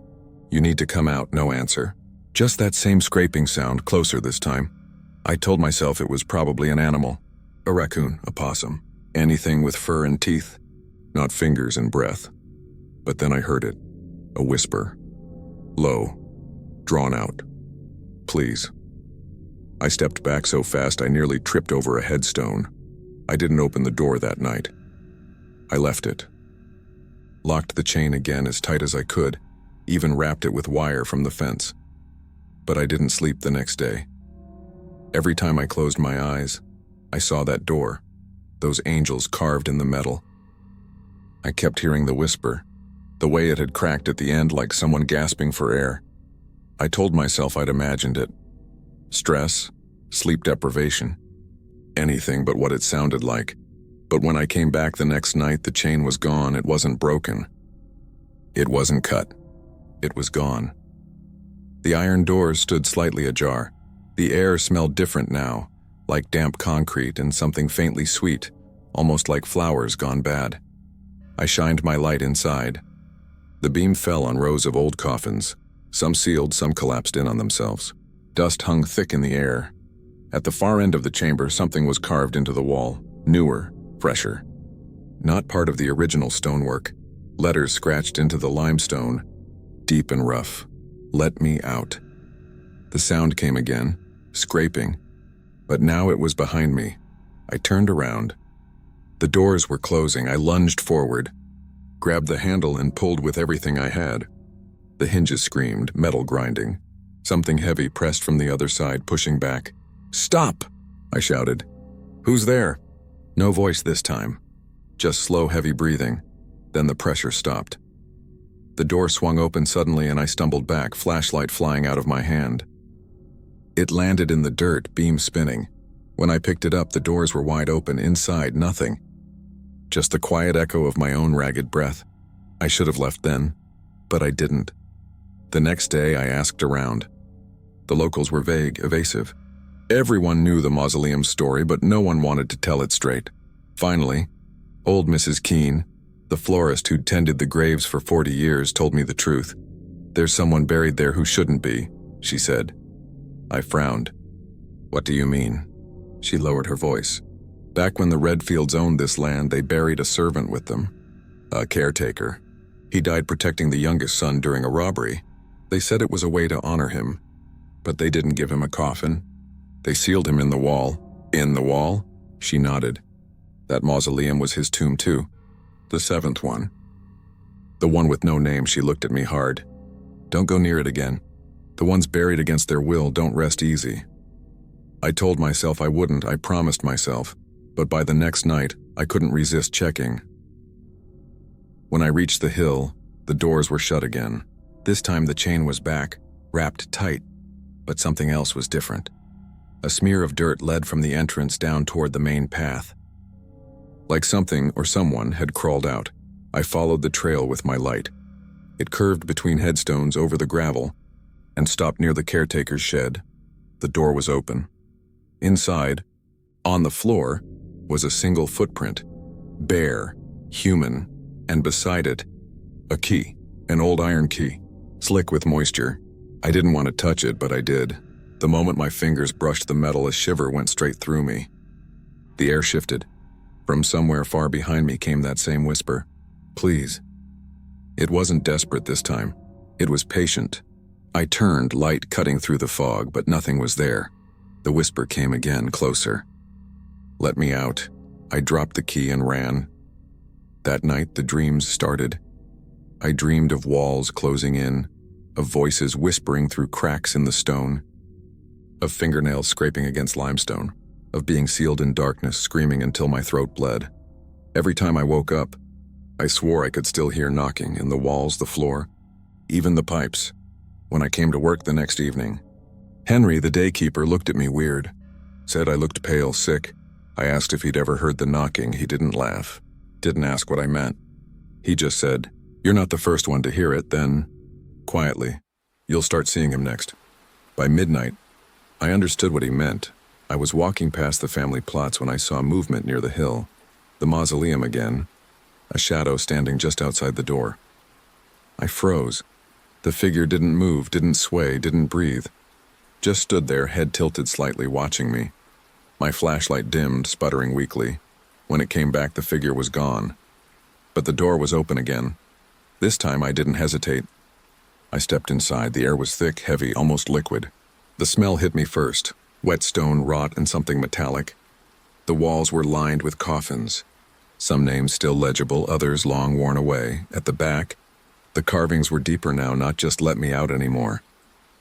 Speaker 1: You need to come out." No answer. Just that same scraping sound, closer this time. I told myself it was probably an animal. A raccoon, a possum, anything with fur and teeth, not fingers and breath. But then I heard it. A whisper. Low. Drawn out. "Please." I stepped back so fast I nearly tripped over a headstone. I didn't open the door that night. I left it. locked the chain again as tight as I could, even wrapped it with wire from the fence. But I didn't sleep the next day. Every time I closed my eyes, I saw that door, those angels carved in the metal. I kept hearing the whisper, the way it had cracked at the end like someone gasping for air. I told myself I'd imagined it. Stress, sleep deprivation, anything but what it sounded like. But when I came back the next night, the chain was gone. It wasn't broken. It wasn't cut. It was gone. The iron doors stood slightly ajar. The air smelled different now, like damp concrete and something faintly sweet, almost like flowers gone bad. I shined my light inside. The beam fell on rows of old coffins, some sealed, some collapsed in on themselves. Dust hung thick in the air. At the far end of the chamber, something was carved into the wall, newer, fresher. Not part of the original stonework. Letters scratched into the limestone, deep and rough. "Let me out." The sound came again, scraping, but now it was behind me. I turned around. The doors were closing. I lunged forward, grabbed the handle and pulled with everything I had. The hinges screamed, metal grinding. Something heavy pressed from the other side, pushing back. "Stop!" I shouted. "Who's there?" No voice this time, just slow, heavy breathing. Then the pressure stopped. The door swung open suddenly and I stumbled back, flashlight flying out of my hand. It landed in the dirt, beam spinning. When I picked it up, the doors were wide open. Inside, nothing. Just the quiet echo of my own ragged breath. I should have left then, but I didn't. The next day, I asked around. The locals were vague, evasive. Everyone knew the mausoleum story, but no one wanted to tell it straight. Finally, old Mrs. Keene, the florist who'd tended the graves for 40 years, told me the truth. "There's someone buried there who shouldn't be," she said. I frowned. "What do you mean?" She lowered her voice. "Back when the Redfields owned this land, they buried a servant with them. A caretaker. He died protecting the youngest son during a robbery. They said it was a way to honor him, but they didn't give him a coffin. They sealed him in the wall." "In the wall?" She nodded. "That mausoleum was his tomb too. The 7th one. The one with no name." She looked at me hard. "Don't go near it again. The ones buried against their will don't rest easy." I told myself I wouldn't, I promised myself, but by the next night, I couldn't resist checking. When I reached the hill, the doors were shut again. This time the chain was back, wrapped tight, but something else was different. A smear of dirt led from the entrance down toward the main path. Like something or someone had crawled out. I followed the trail with my light. It curved between headstones over the gravel and stopped near the caretaker's shed. The door was open. Inside, on the floor, was a single footprint, bare, human, and beside it, a key, an old iron key, slick with moisture. I didn't want to touch it, but I did. The moment my fingers brushed the metal, a shiver went straight through me. The air shifted. From somewhere far behind me came that same whisper, "Please." It wasn't desperate this time. It was patient. I turned, light cutting through the fog, but nothing was there. The whisper came again, closer. "Let me out." I dropped the key and ran. That night, the dreams started. I dreamed of walls closing in, of voices whispering through cracks in the stone, of fingernails scraping against limestone, of being sealed in darkness, screaming until my throat bled. Every time I woke up, I swore I could still hear knocking in the walls, the floor, even the pipes. When I came to work the next evening, Henry, the daykeeper, looked at me weird, said I looked pale, sick. I asked if he'd ever heard the knocking. He didn't laugh, didn't ask what I meant. He just said, "You're not the first one to hear it." Then, quietly, "You'll start seeing him next." By midnight, I understood what he meant. I was walking past the family plots when I saw movement near the hill. The mausoleum again, a shadow standing just outside the door. I froze. The figure didn't move, didn't sway, didn't breathe. Just stood there, head tilted slightly, watching me. My flashlight dimmed, sputtering weakly. When it came back, the figure was gone. But the door was open again. This time I didn't hesitate. I stepped inside. The air was thick, heavy, almost liquid. The smell hit me first. Wet stone, rot, and something metallic. The walls were lined with coffins. Some names still legible, others long worn away. At the back, the carvings were deeper now, not just "let me out" anymore.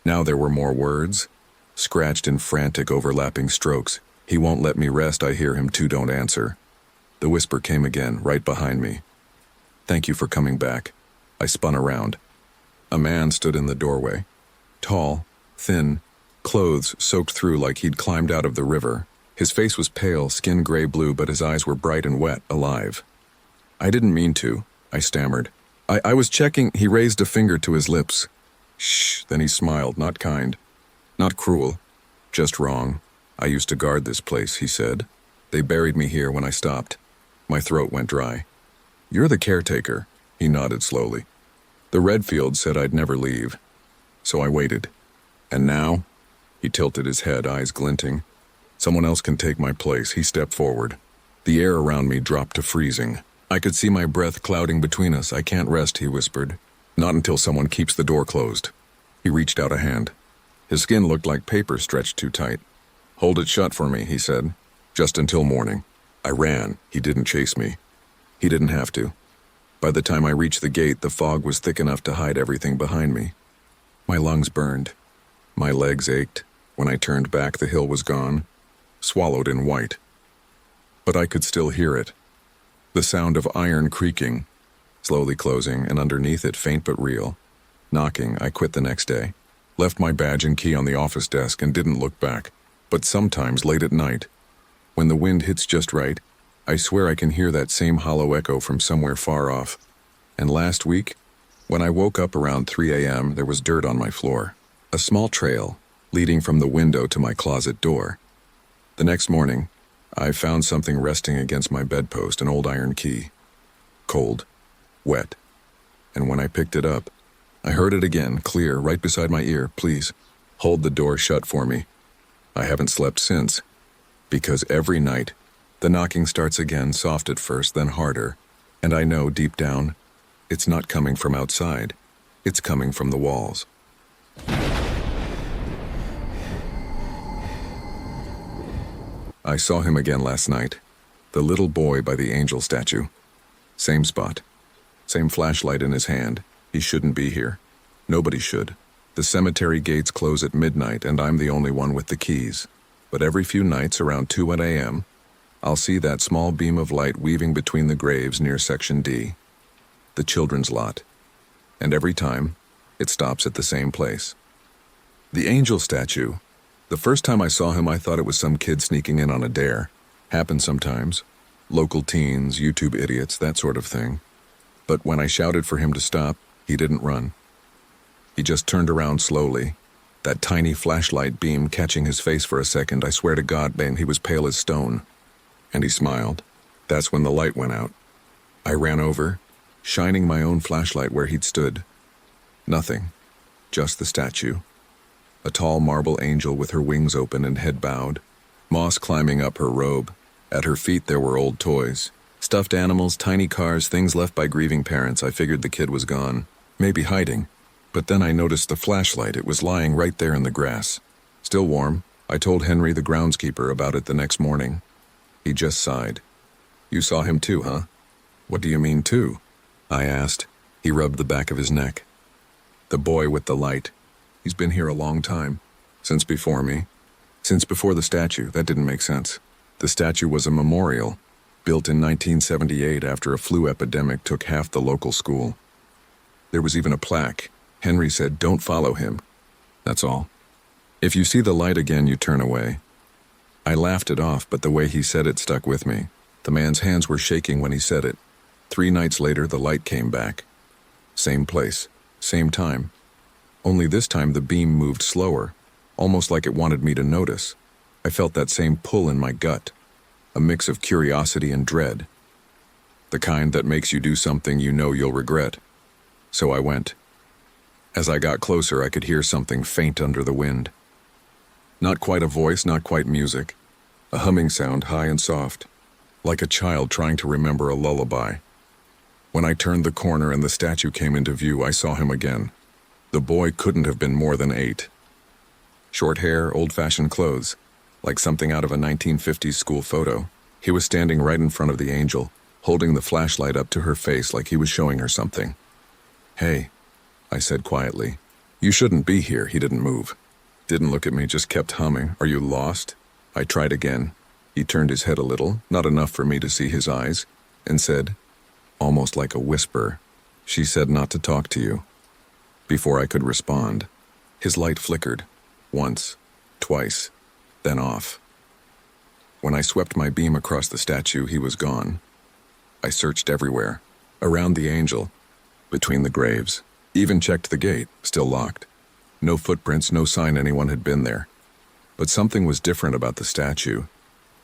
Speaker 1: Now there were more words, scratched in frantic overlapping strokes. "He won't let me rest, I hear him too, don't answer." The whisper came again, right behind me. "Thank you for coming back." I spun around. A man stood in the doorway. Tall, thin, clothes soaked through like he'd climbed out of the river. His face was pale, skin gray-blue, but his eyes were bright and wet, alive. "I didn't mean to," I stammered. I was checking." He raised a finger to his lips. "Shh," then he smiled, not kind, not cruel, just wrong. "I used to guard this place," he said. "They buried me here when I stopped." My throat went dry. "You're the caretaker," he nodded slowly. "The Redfield said I'd never leave." So I waited. "And now?" He tilted his head, eyes glinting. "Someone else can take my place." He stepped forward. The air around me dropped to freezing. I could see my breath clouding between us. "I can't rest," he whispered. "Not until someone keeps the door closed." He reached out a hand. His skin looked like paper stretched too tight. "Hold it shut for me," he said. "Just until morning." I ran. He didn't chase me. He didn't have to. By the time I reached the gate, the fog was thick enough to hide everything behind me. My lungs burned. My legs ached. When I turned back, the hill was gone, swallowed in white. But I could still hear it. The sound of iron creaking, slowly closing, and underneath it, faint but real, knocking. I quit the next day, left my badge and key on the office desk, and didn't look back. But sometimes, late at night, when the wind hits just right, I swear I can hear that same hollow echo from somewhere far off. And last week, when I woke up around 3 a.m., there was dirt on my floor. A small trail leading from the window to my closet door. The next morning, I found something resting against my bedpost, an old iron key. Cold, wet. And when I picked it up, I heard it again, clear, right beside my ear. "Please, hold the door shut for me." I haven't slept since, because every night, the knocking starts again, soft at first, then harder. And I know deep down, it's not coming from outside. It's coming from the walls. I saw him again last night. The little boy by the angel statue. Same spot. Same flashlight in his hand. He shouldn't be here. Nobody should. The cemetery gates close at midnight, and I'm the only one with the keys. But every few nights around 2 a.m., I'll see that small beam of light weaving between the graves near Section D, the children's lot. And every time, it stops at the same place. The angel statue. The first time I saw him, I thought it was some kid sneaking in on a dare. Happens sometimes. Local teens, YouTube idiots, that sort of thing. But when I shouted for him to stop, he didn't run. He just turned around slowly, that tiny flashlight beam catching his face for a second. I swear to God, man, he was pale as stone. And he smiled. That's when the light went out. I ran over, shining my own flashlight where he'd stood. Nothing. Just the statue. A tall marble angel with her wings open and head bowed, moss climbing up her robe. At her feet there were old toys, stuffed animals, tiny cars, things left by grieving parents. I figured the kid was gone, maybe hiding. But then I noticed the flashlight. It was lying right there in the grass. Still warm. I told Henry, the groundskeeper, about it the next morning. He just sighed. "You saw him too, huh?" "What do you mean too?" I asked. He rubbed the back of his neck. "The boy with the light. He's been here a long time. Since before me. Since before the statue." That didn't make sense. The statue was a memorial, built in 1978 after a flu epidemic took half the local school. There was even a plaque. Henry said, "Don't follow him." That's all. "If you see the light again, you turn away." I laughed it off, but the way he said it stuck with me. The man's hands were shaking when he said it. 3 nights later, the light came back. Same place, same time. Only this time the beam moved slower, almost like it wanted me to notice. I felt that same pull in my gut, a mix of curiosity and dread. The kind that makes you do something you know you'll regret. So I went. As I got closer, I could hear something faint under the wind. Not quite a voice, not quite music. A humming sound, high and soft, like a child trying to remember a lullaby. When I turned the corner and the statue came into view, I saw him again. The boy couldn't have been more than 8. Short hair, old-fashioned clothes, like something out of a 1950s school photo. He was standing right in front of the angel, holding the flashlight up to her face like he was showing her something. "Hey," I said quietly. "You shouldn't be here." He didn't move. Didn't look at me, just kept humming. "Are you lost?" I tried again. He turned his head a little, not enough for me to see his eyes, and said, almost like a whisper, "She said not to talk to you." Before I could respond, his light flickered, once, twice, then off. When I swept my beam across the statue, he was gone. I searched everywhere, around the angel, between the graves, even checked the gate, still locked. No footprints, no sign anyone had been there. But something was different about the statue.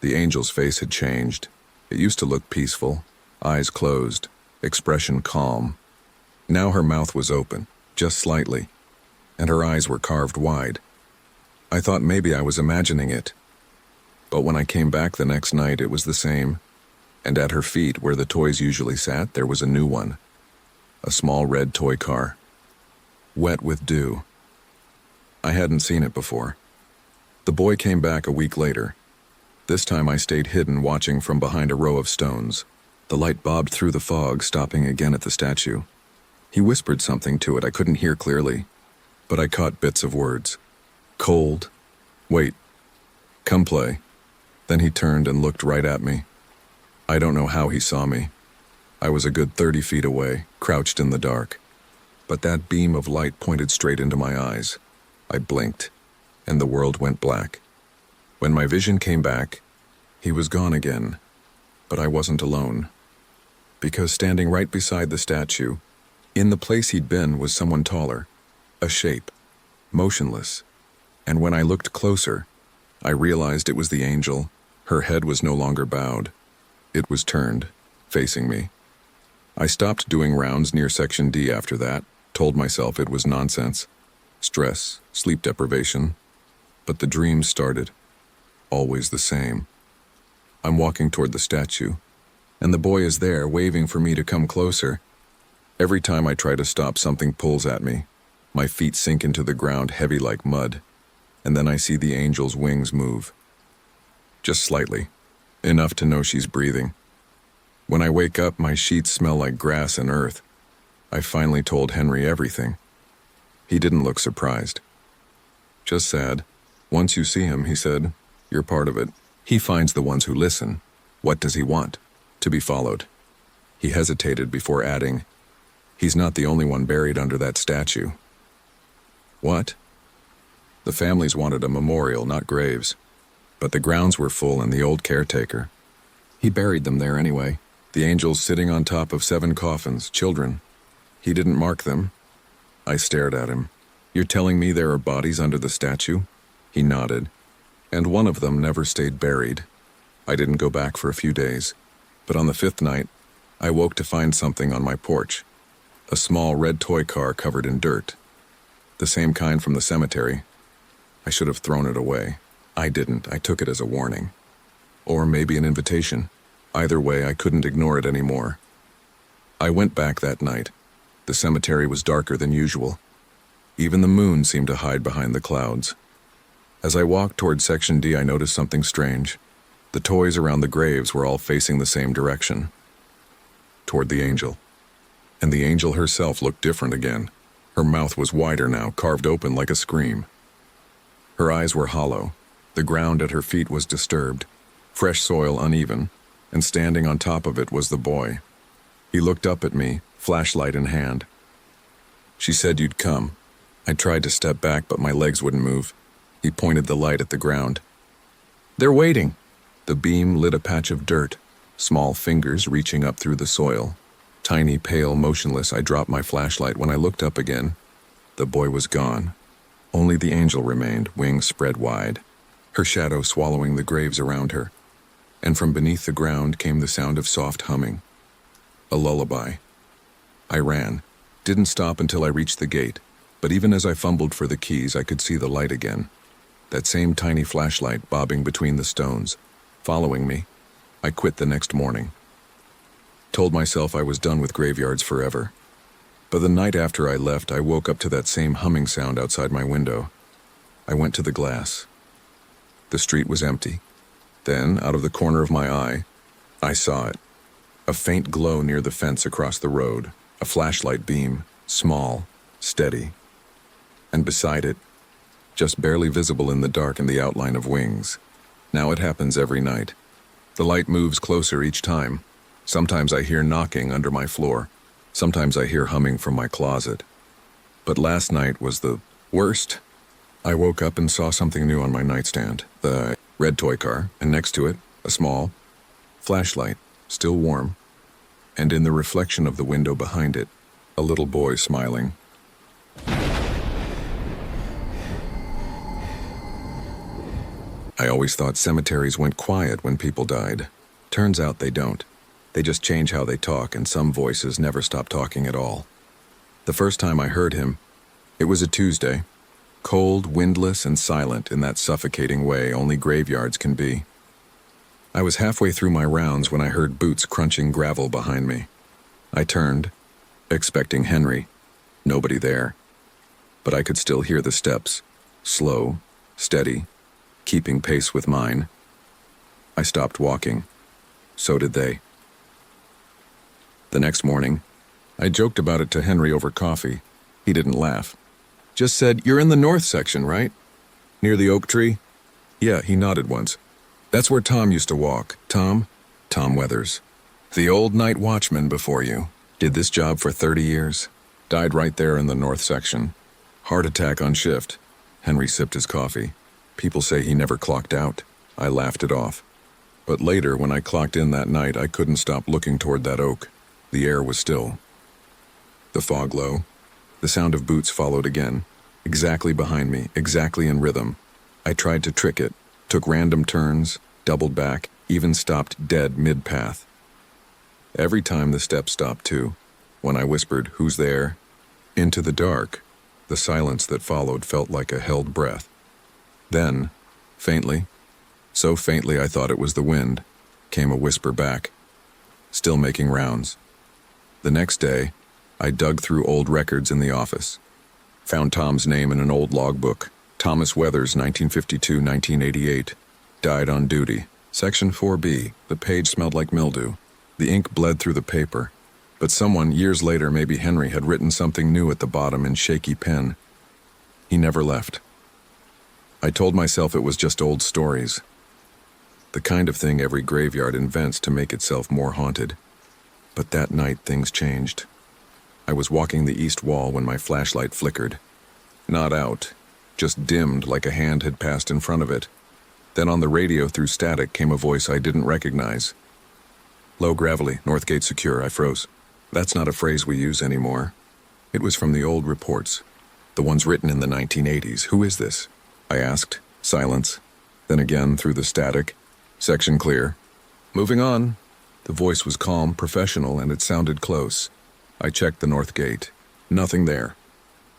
Speaker 1: The angel's face had changed. It used to look peaceful, eyes closed, expression calm. Now her mouth was open, just slightly, and her eyes were carved wide. I thought maybe I was imagining it. But when I came back the next night, it was the same, and at her feet, where the toys usually sat, there was a new one. A small red toy car, wet with dew. I hadn't seen it before. The boy came back a week later. This time I stayed hidden, watching from behind a row of stones. The light bobbed through the fog, stopping again at the statue. He whispered something to it I couldn't hear clearly, but I caught bits of words. "Cold. Wait. Come play." Then he turned and looked right at me. I don't know how he saw me. I was a good 30 feet away, crouched in the dark. But that beam of light pointed straight into my eyes. I blinked, and the world went black. When my vision came back, he was gone again. But I wasn't alone. Because standing right beside the statue, in the place he'd been, was someone taller, a shape, motionless. And when I looked closer, I realized it was the angel. Her head was no longer bowed. It was turned, facing me. I stopped doing rounds near Section D after that, told myself it was nonsense. Stress, sleep deprivation. But the dreams started. Always the same. I'm walking toward the statue, and the boy is there, waving for me to come closer. Every time I try to stop, something pulls at me. My feet sink into the ground, heavy like mud, and then I see the angel's wings move. Just slightly, enough to know she's breathing. When I wake up, my sheets smell like grass and earth. I finally told Henry everything. He didn't look surprised. Just sad. "Once you see him," he said, "you're part of it. He finds the ones who listen. What does he want? To be followed." He hesitated before adding, "He's not the only one buried under that statue." "What?" "The families wanted a memorial, not graves. But the grounds were full, and the old caretaker, he buried them there anyway. The angels sitting on top of 7 coffins, children. He didn't mark them." I stared at him. "You're telling me there are bodies under the statue?" He nodded. "And one of them never stayed buried." I didn't go back for a few days, but on the 5th night, I woke to find something on my porch. A small red toy car covered in dirt. The same kind from the cemetery. I should have thrown it away. I didn't. I took it as a warning. Or maybe an invitation. Either way, I couldn't ignore it anymore. I went back that night. The cemetery was darker than usual. Even the moon seemed to hide behind the clouds. As I walked toward Section D, I noticed something strange. The toys around the graves were all facing the same direction, toward the angel. And the angel herself looked different again. Her mouth was wider now, carved open like a scream. Her eyes were hollow. The ground at her feet was disturbed, fresh soil uneven, and standing on top of it was the boy. He looked up at me, flashlight in hand. "She said you'd come." I tried to step back, but my legs wouldn't move. He pointed the light at the ground. "They're waiting." The beam lit a patch of dirt, small fingers reaching up through the soil. Tiny, pale, motionless, I dropped my flashlight. When I looked up again, the boy was gone. Only the angel remained, wings spread wide, her shadow swallowing the graves around her. And from beneath the ground came the sound of soft humming. A lullaby. I ran. Didn't stop until I reached the gate, but even as I fumbled for the keys, I could see the light again. That same tiny flashlight bobbing between the stones, following me. I quit the next morning. Told myself I was done with graveyards forever. But the night after I left, I woke up to that same humming sound outside my window. I went to the glass. The street was empty. Then, out of the corner of my eye, I saw it. A faint glow near the fence across the road, a flashlight beam, small, steady. And beside it, just barely visible in the dark and the outline of wings. Now it happens every night. The light moves closer each time. Sometimes I hear knocking under my floor. Sometimes I hear humming from my closet. But last night was the worst. I woke up and saw something new on my nightstand. The red toy car, and next to it, a small flashlight, still warm. And in the reflection of the window behind it, a little boy smiling. I always thought cemeteries went quiet when people died. Turns out they don't. They just change how they talk, and some voices never stop talking at all. The first time I heard him, it was a Tuesday. Cold, windless, and silent in that suffocating way only graveyards can be. I was halfway through my rounds when I heard boots crunching gravel behind me. I turned, expecting Henry. Nobody there. But I could still hear the steps, slow, steady, keeping pace with mine. I stopped walking. So did they. The next morning, I joked about it to Henry over coffee. He didn't laugh. Just said, "You're in the north section, right? Near the oak tree?" Yeah, he nodded once. "That's where Tom used to walk." Tom Weathers. The old night watchman before you. Did this job for 30 years. Died right there in the north section. Heart attack on shift. Henry sipped his coffee. People say he never clocked out. I laughed it off. But later, when I clocked in that night, I couldn't stop looking toward that oak. The air was still. The fog low. The sound of boots followed again. Exactly behind me, exactly in rhythm. I tried to trick it, took random turns, doubled back, even stopped dead mid-path. Every time the steps stopped too. When I whispered, "Who's there?" Into the dark, the silence that followed felt like a held breath. Then, faintly, so faintly I thought it was the wind, came a whisper back, still making rounds. The next day, I dug through old records in the office. Found Tom's name in an old logbook. Thomas Weathers, 1952-1988. Died on duty. Section 4B. The page smelled like mildew. The ink bled through the paper. But someone, years later, maybe Henry, had written something new at the bottom in shaky pen. He never left. I told myself it was just old stories. The kind of thing every graveyard invents to make itself more haunted. But that night things changed. I was walking the east wall when my flashlight flickered. Not out, just dimmed like a hand had passed in front of it. Then on the radio through static came a voice I didn't recognize. "Low gravelly, north gate secure." I froze. That's not a phrase we use anymore. It was from the old reports, the ones written in the 1980s. "Who is this?" I asked. Silence. Then again through the static. "Section clear." "Moving on." The voice was calm, professional, and it sounded close. I checked the north gate. Nothing there.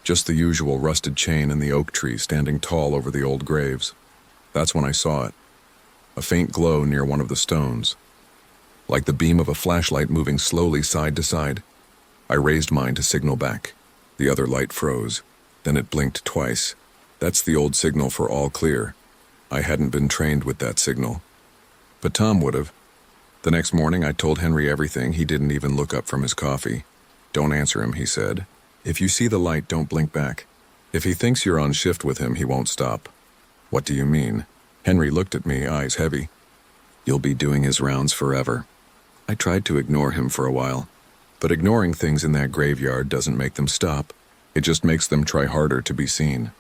Speaker 1: Just the usual rusted chain and the oak tree standing tall over the old graves. That's when I saw it. A faint glow near one of the stones. Like the beam of a flashlight moving slowly side to side. I raised mine to signal back. The other light froze. Then it blinked twice. That's the old signal for all clear. I hadn't been trained with that signal. But Tom would have. The next morning I told Henry everything. He didn't even look up from his coffee. "Don't answer him," he said. "If you see the light, don't blink back. If he thinks you're on shift with him, he won't stop." "What do you mean?" Henry looked at me, eyes heavy. "You'll be doing his rounds forever." I tried to ignore him for a while. But ignoring things in that graveyard doesn't make them stop. It just makes them try harder to be seen.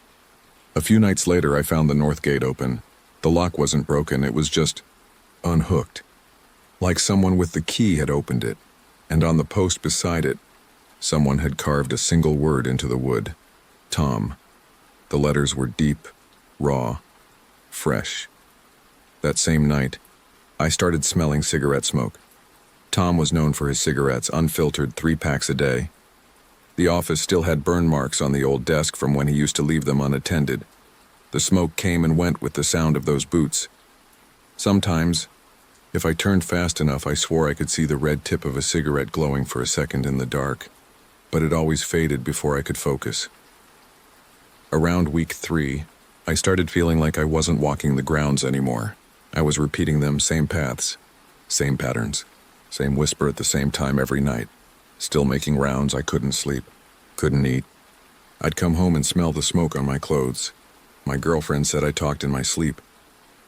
Speaker 1: A few nights later, I found the north gate open. The lock wasn't broken, it was just unhooked. Like someone with the key had opened it. And on the post beside it, someone had carved a single word into the wood. Tom. The letters were deep, raw, fresh. That same night, I started smelling cigarette smoke. Tom was known for his cigarettes, unfiltered 3 packs a day. The office still had burn marks on the old desk from when he used to leave them unattended. The smoke came and went with the sound of those boots. Sometimes, if I turned fast enough, I swore I could see the red tip of a cigarette glowing for a second in the dark, but it always faded before I could focus. Around week 3, I started feeling like I wasn't walking the grounds anymore. I was repeating them, same paths, same patterns. Same whisper at the same time every night. Still making rounds, I couldn't sleep. Couldn't eat. I'd come home and smell the smoke on my clothes. My girlfriend said I talked in my sleep.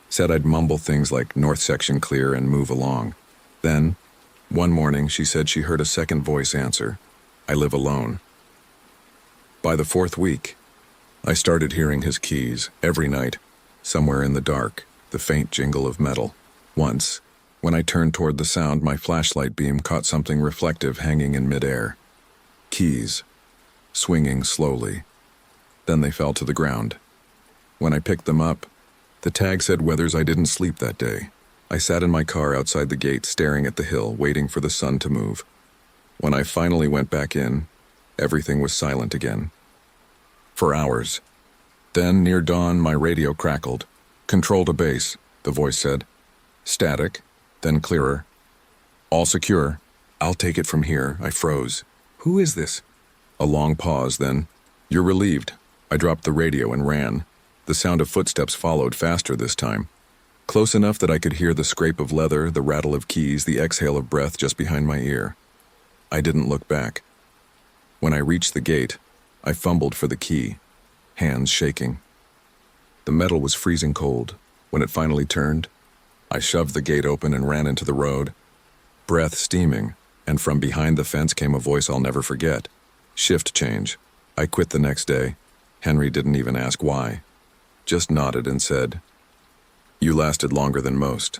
Speaker 1: Said I'd mumble things like north section clear and move along. Then, one morning, she said she heard a second voice answer, I live alone. By the fourth week, I started hearing his keys every night, somewhere in the dark, the faint jingle of metal. Once, when I turned toward the sound, my flashlight beam caught something reflective hanging in midair. Keys, swinging slowly. Then they fell to the ground. When I picked them up, the tag said Weathers I didn't sleep that day. I sat in my car outside the gate staring at the hill, waiting for the sun to move. When I finally went back in, everything was silent again. For hours. Then, near dawn, my radio crackled. Control to base, the voice said. Static, then clearer. All secure. I'll take it from here. I froze. Who is this? A long pause, then. You're relieved. I dropped the radio and ran. The sound of footsteps followed, faster this time. Close enough that I could hear the scrape of leather, the rattle of keys, the exhale of breath just behind my ear. I didn't look back. When I reached the gate, I fumbled for the key, hands shaking. The metal was freezing cold. When it finally turned, I shoved the gate open and ran into the road, breath steaming, and from behind the fence came a voice I'll never forget. Shift change. I quit the next day. Henry didn't even ask why. Just nodded and said, You lasted longer than most.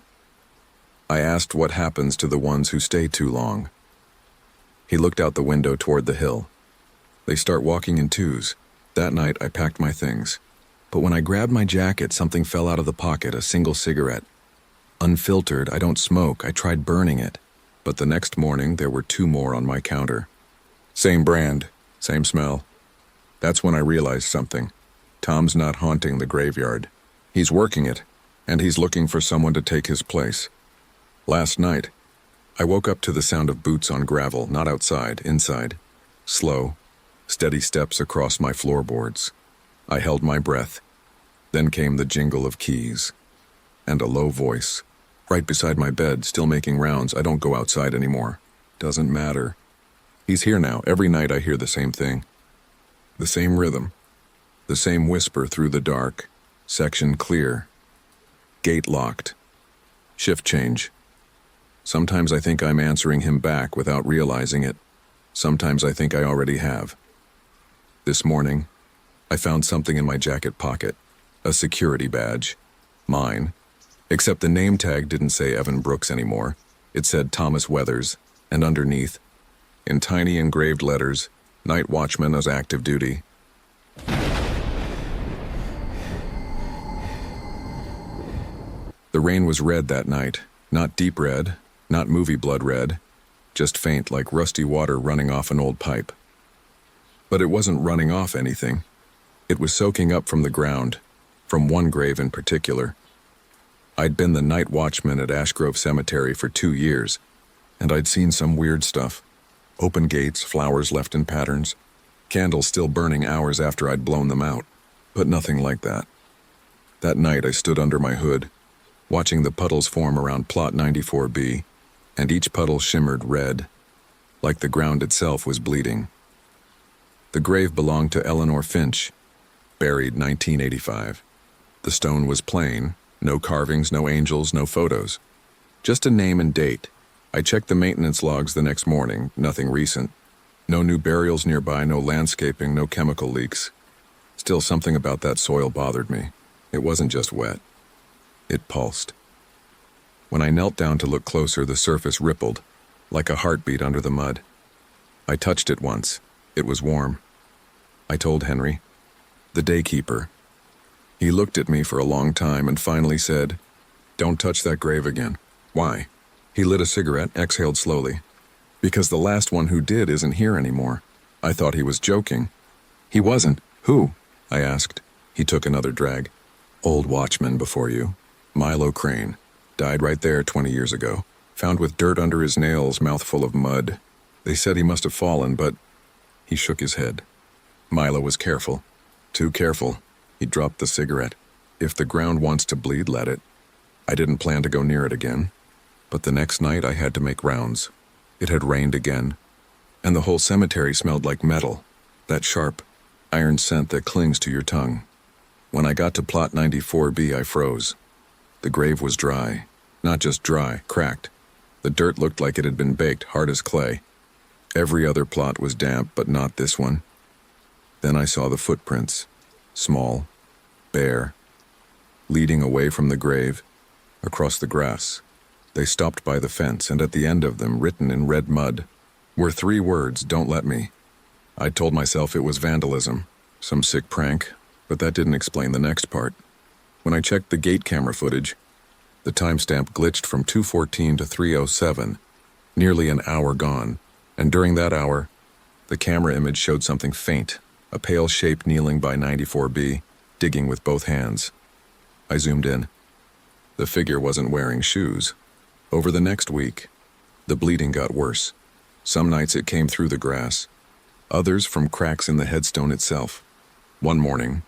Speaker 1: I asked what happens to the ones who stay too long. He looked out the window toward the hill. They start walking in twos. That night I packed my things. But when I grabbed my jacket, something fell out of the pocket, a single cigarette. Unfiltered, I don't smoke. I tried burning it. But the next morning there were 2 more on my counter. Same brand, same smell. That's when I realized something. Tom's not haunting the graveyard. He's working it, and he's looking for someone to take his place. Last night, I woke up to the sound of boots on gravel, not outside, inside. Slow, steady steps across my floorboards. I held my breath. Then came the jingle of keys. And a low voice. Right beside my bed, still making rounds. I don't go outside anymore. Doesn't matter. He's here now. Every night I hear the same thing. The same rhythm. The same whisper through the dark. Section clear. Gate locked. Shift change. Sometimes I think I'm answering him back without realizing it. Sometimes I think I already have. This morning, I found something in my jacket pocket. A security badge. Mine. Except the name tag didn't say Evan Brooks anymore. It said Thomas Weathers, and underneath, in tiny engraved letters, Night Watchman as active duty. The rain was red that night. Not deep red, not movie blood red, just faint like rusty water running off an old pipe. But it wasn't running off anything. It was soaking up from the ground, from one grave in particular. I'd been the night watchman at Ash Grove Cemetery for 2 years, and I'd seen some weird stuff. Open gates, flowers left in patterns, candles still burning hours after I'd blown them out, but nothing like that. That night I stood under my hood, watching the puddles form around plot 94B, and each puddle shimmered red, like the ground itself was bleeding. The grave belonged to Eleanor Finch, buried 1985. The stone was plain, no carvings, no angels, no photos. Just a name and date. I checked the maintenance logs the next morning, nothing recent. No new burials nearby, no landscaping, no chemical leaks. Still, something about that soil bothered me. It wasn't just wet. It pulsed. When I knelt down to look closer, the surface rippled, like a heartbeat under the mud. I touched it once. It was warm. I told Henry, the daykeeper. He looked at me for a long time and finally said, "Don't touch that grave again." Why? He lit a cigarette, exhaled slowly. Because the last one who did isn't here anymore. I thought he was joking. He wasn't. Who? I asked. He took another drag. Old watchman before you. Milo Crane. Died right there 20 years ago. Found with dirt under his nails, mouth full of mud. They said he must have fallen, but he shook his head. Milo was careful. Too careful. He dropped the cigarette. If the ground wants to bleed, let it. I didn't plan to go near it again. But the next night I had to make rounds. It had rained again, and the whole cemetery smelled like metal, that sharp, iron scent that clings to your tongue. When I got to plot 94B, I froze. The grave was dry. Not just dry, cracked. The dirt looked like it had been baked, hard as clay. Every other plot was damp, but not this one. Then I saw the footprints, small, bare, leading away from the grave, across the grass. They stopped by the fence, and at the end of them, written in red mud, were 3 words, "Don't let me." I told myself it was vandalism, some sick prank, but that didn't explain the next part. When I checked the gate camera footage, the timestamp glitched from 2:14 to 3:07, nearly an hour gone, and during that hour, the camera image showed something faint, a pale shape kneeling by 94B, digging with both hands. I zoomed in. The figure wasn't wearing shoes. Over the next week, the bleeding got worse. Some nights it came through the grass, others from cracks in the headstone itself. One morning,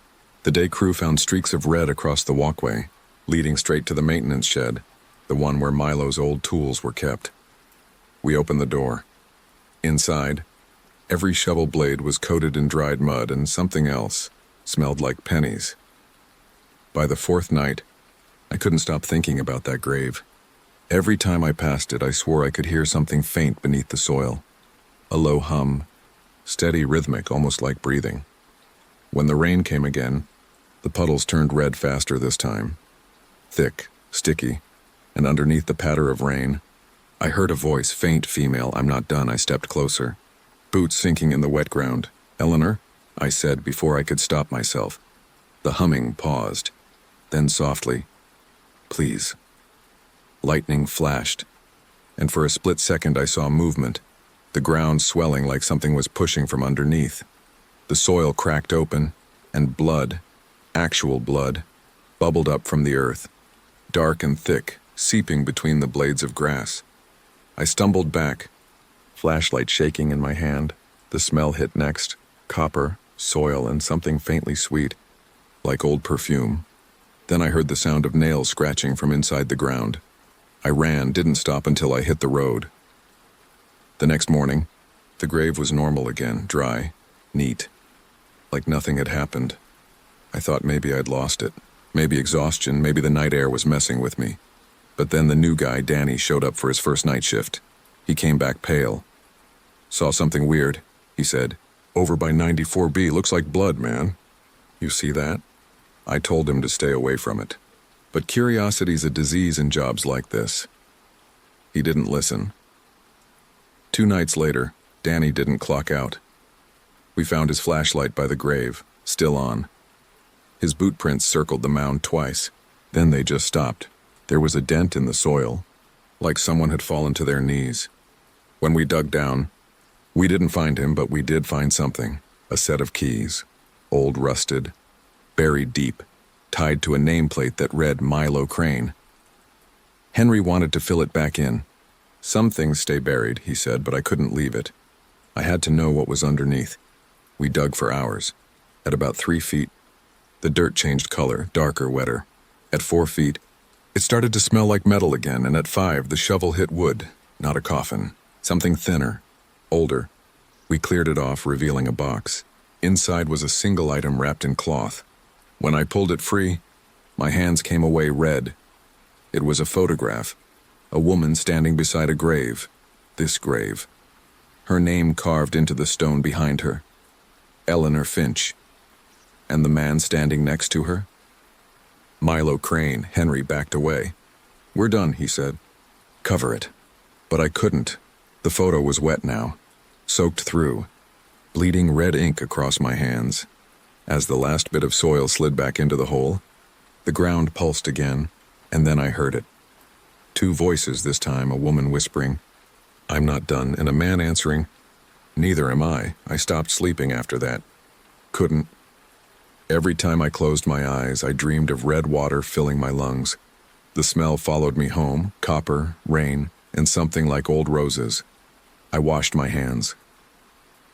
Speaker 1: the day crew found streaks of red across the walkway, leading straight to the maintenance shed, the one where Milo's old tools were kept. We opened the door. Inside, every shovel blade was coated in dried mud, and something else smelled like pennies. By the 4th night, I couldn't stop thinking about that grave. Every time I passed it, I swore I could hear something faint beneath the soil. A low hum, steady, rhythmic, almost like breathing. When the rain came again, the puddles turned red faster this time. Thick, sticky, and underneath the patter of rain, I heard a voice, faint, female. I'm not done. I stepped closer. Boots sinking in the wet ground. "Eleanor?" I said before I could stop myself. The humming paused. Then softly, "Please." Lightning flashed, and for a split second I saw movement, the ground swelling like something was pushing from underneath. The soil cracked open, and blood, actual blood, bubbled up from the earth, dark and thick, seeping between the blades of grass. I stumbled back, flashlight shaking in my hand. The smell hit next, copper, soil, and something faintly sweet, like old perfume. Then I heard the sound of nails scratching from inside the ground. I ran, didn't stop until I hit the road. The next morning, the grave was normal again, dry, neat, like nothing had happened. I thought maybe I'd lost it. Maybe exhaustion, maybe the night air was messing with me. But then the new guy, Danny, showed up for his first night shift. He came back pale. "Saw something weird," he said. "Over by 94B, looks like blood, man. You see that?" I told him to stay away from it. But curiosity's a disease in jobs like this. He didn't listen. 2 nights later, Danny didn't clock out. We found his flashlight by the grave, still on. His boot prints circled the mound twice. Then they just stopped. There was a dent in the soil, like someone had fallen to their knees. When we dug down, we didn't find him, but we did find something. A set of keys, old, rusted, buried deep, tied to a nameplate that read Milo Crane. Henry wanted to fill it back in. "Some things stay buried," he said, but I couldn't leave it. I had to know what was underneath. We dug for hours. At about 3 feet, the dirt changed color, darker, wetter. At 4 feet, it started to smell like metal again, and at 5, the shovel hit wood, not a coffin, something thinner, older. We cleared it off, revealing a box. Inside was a single item wrapped in cloth. When I pulled it free, my hands came away red. It was a photograph, a woman standing beside a grave, this grave. Her name carved into the stone behind her, Eleanor Finch. And the man standing next to her? Milo Crane. Henry backed away. "We're done," he said. "Cover it." But I couldn't. The photo was wet now, soaked through, bleeding red ink across my hands. As the last bit of soil slid back into the hole, the ground pulsed again, and then I heard it. 2 voices this time, a woman whispering, "I'm not done," and a man answering, "Neither am I. I stopped sleeping after that. Couldn't." Every time I closed my eyes, I dreamed of red water filling my lungs. The smell followed me home, copper, rain, and something like old roses. I washed my hands.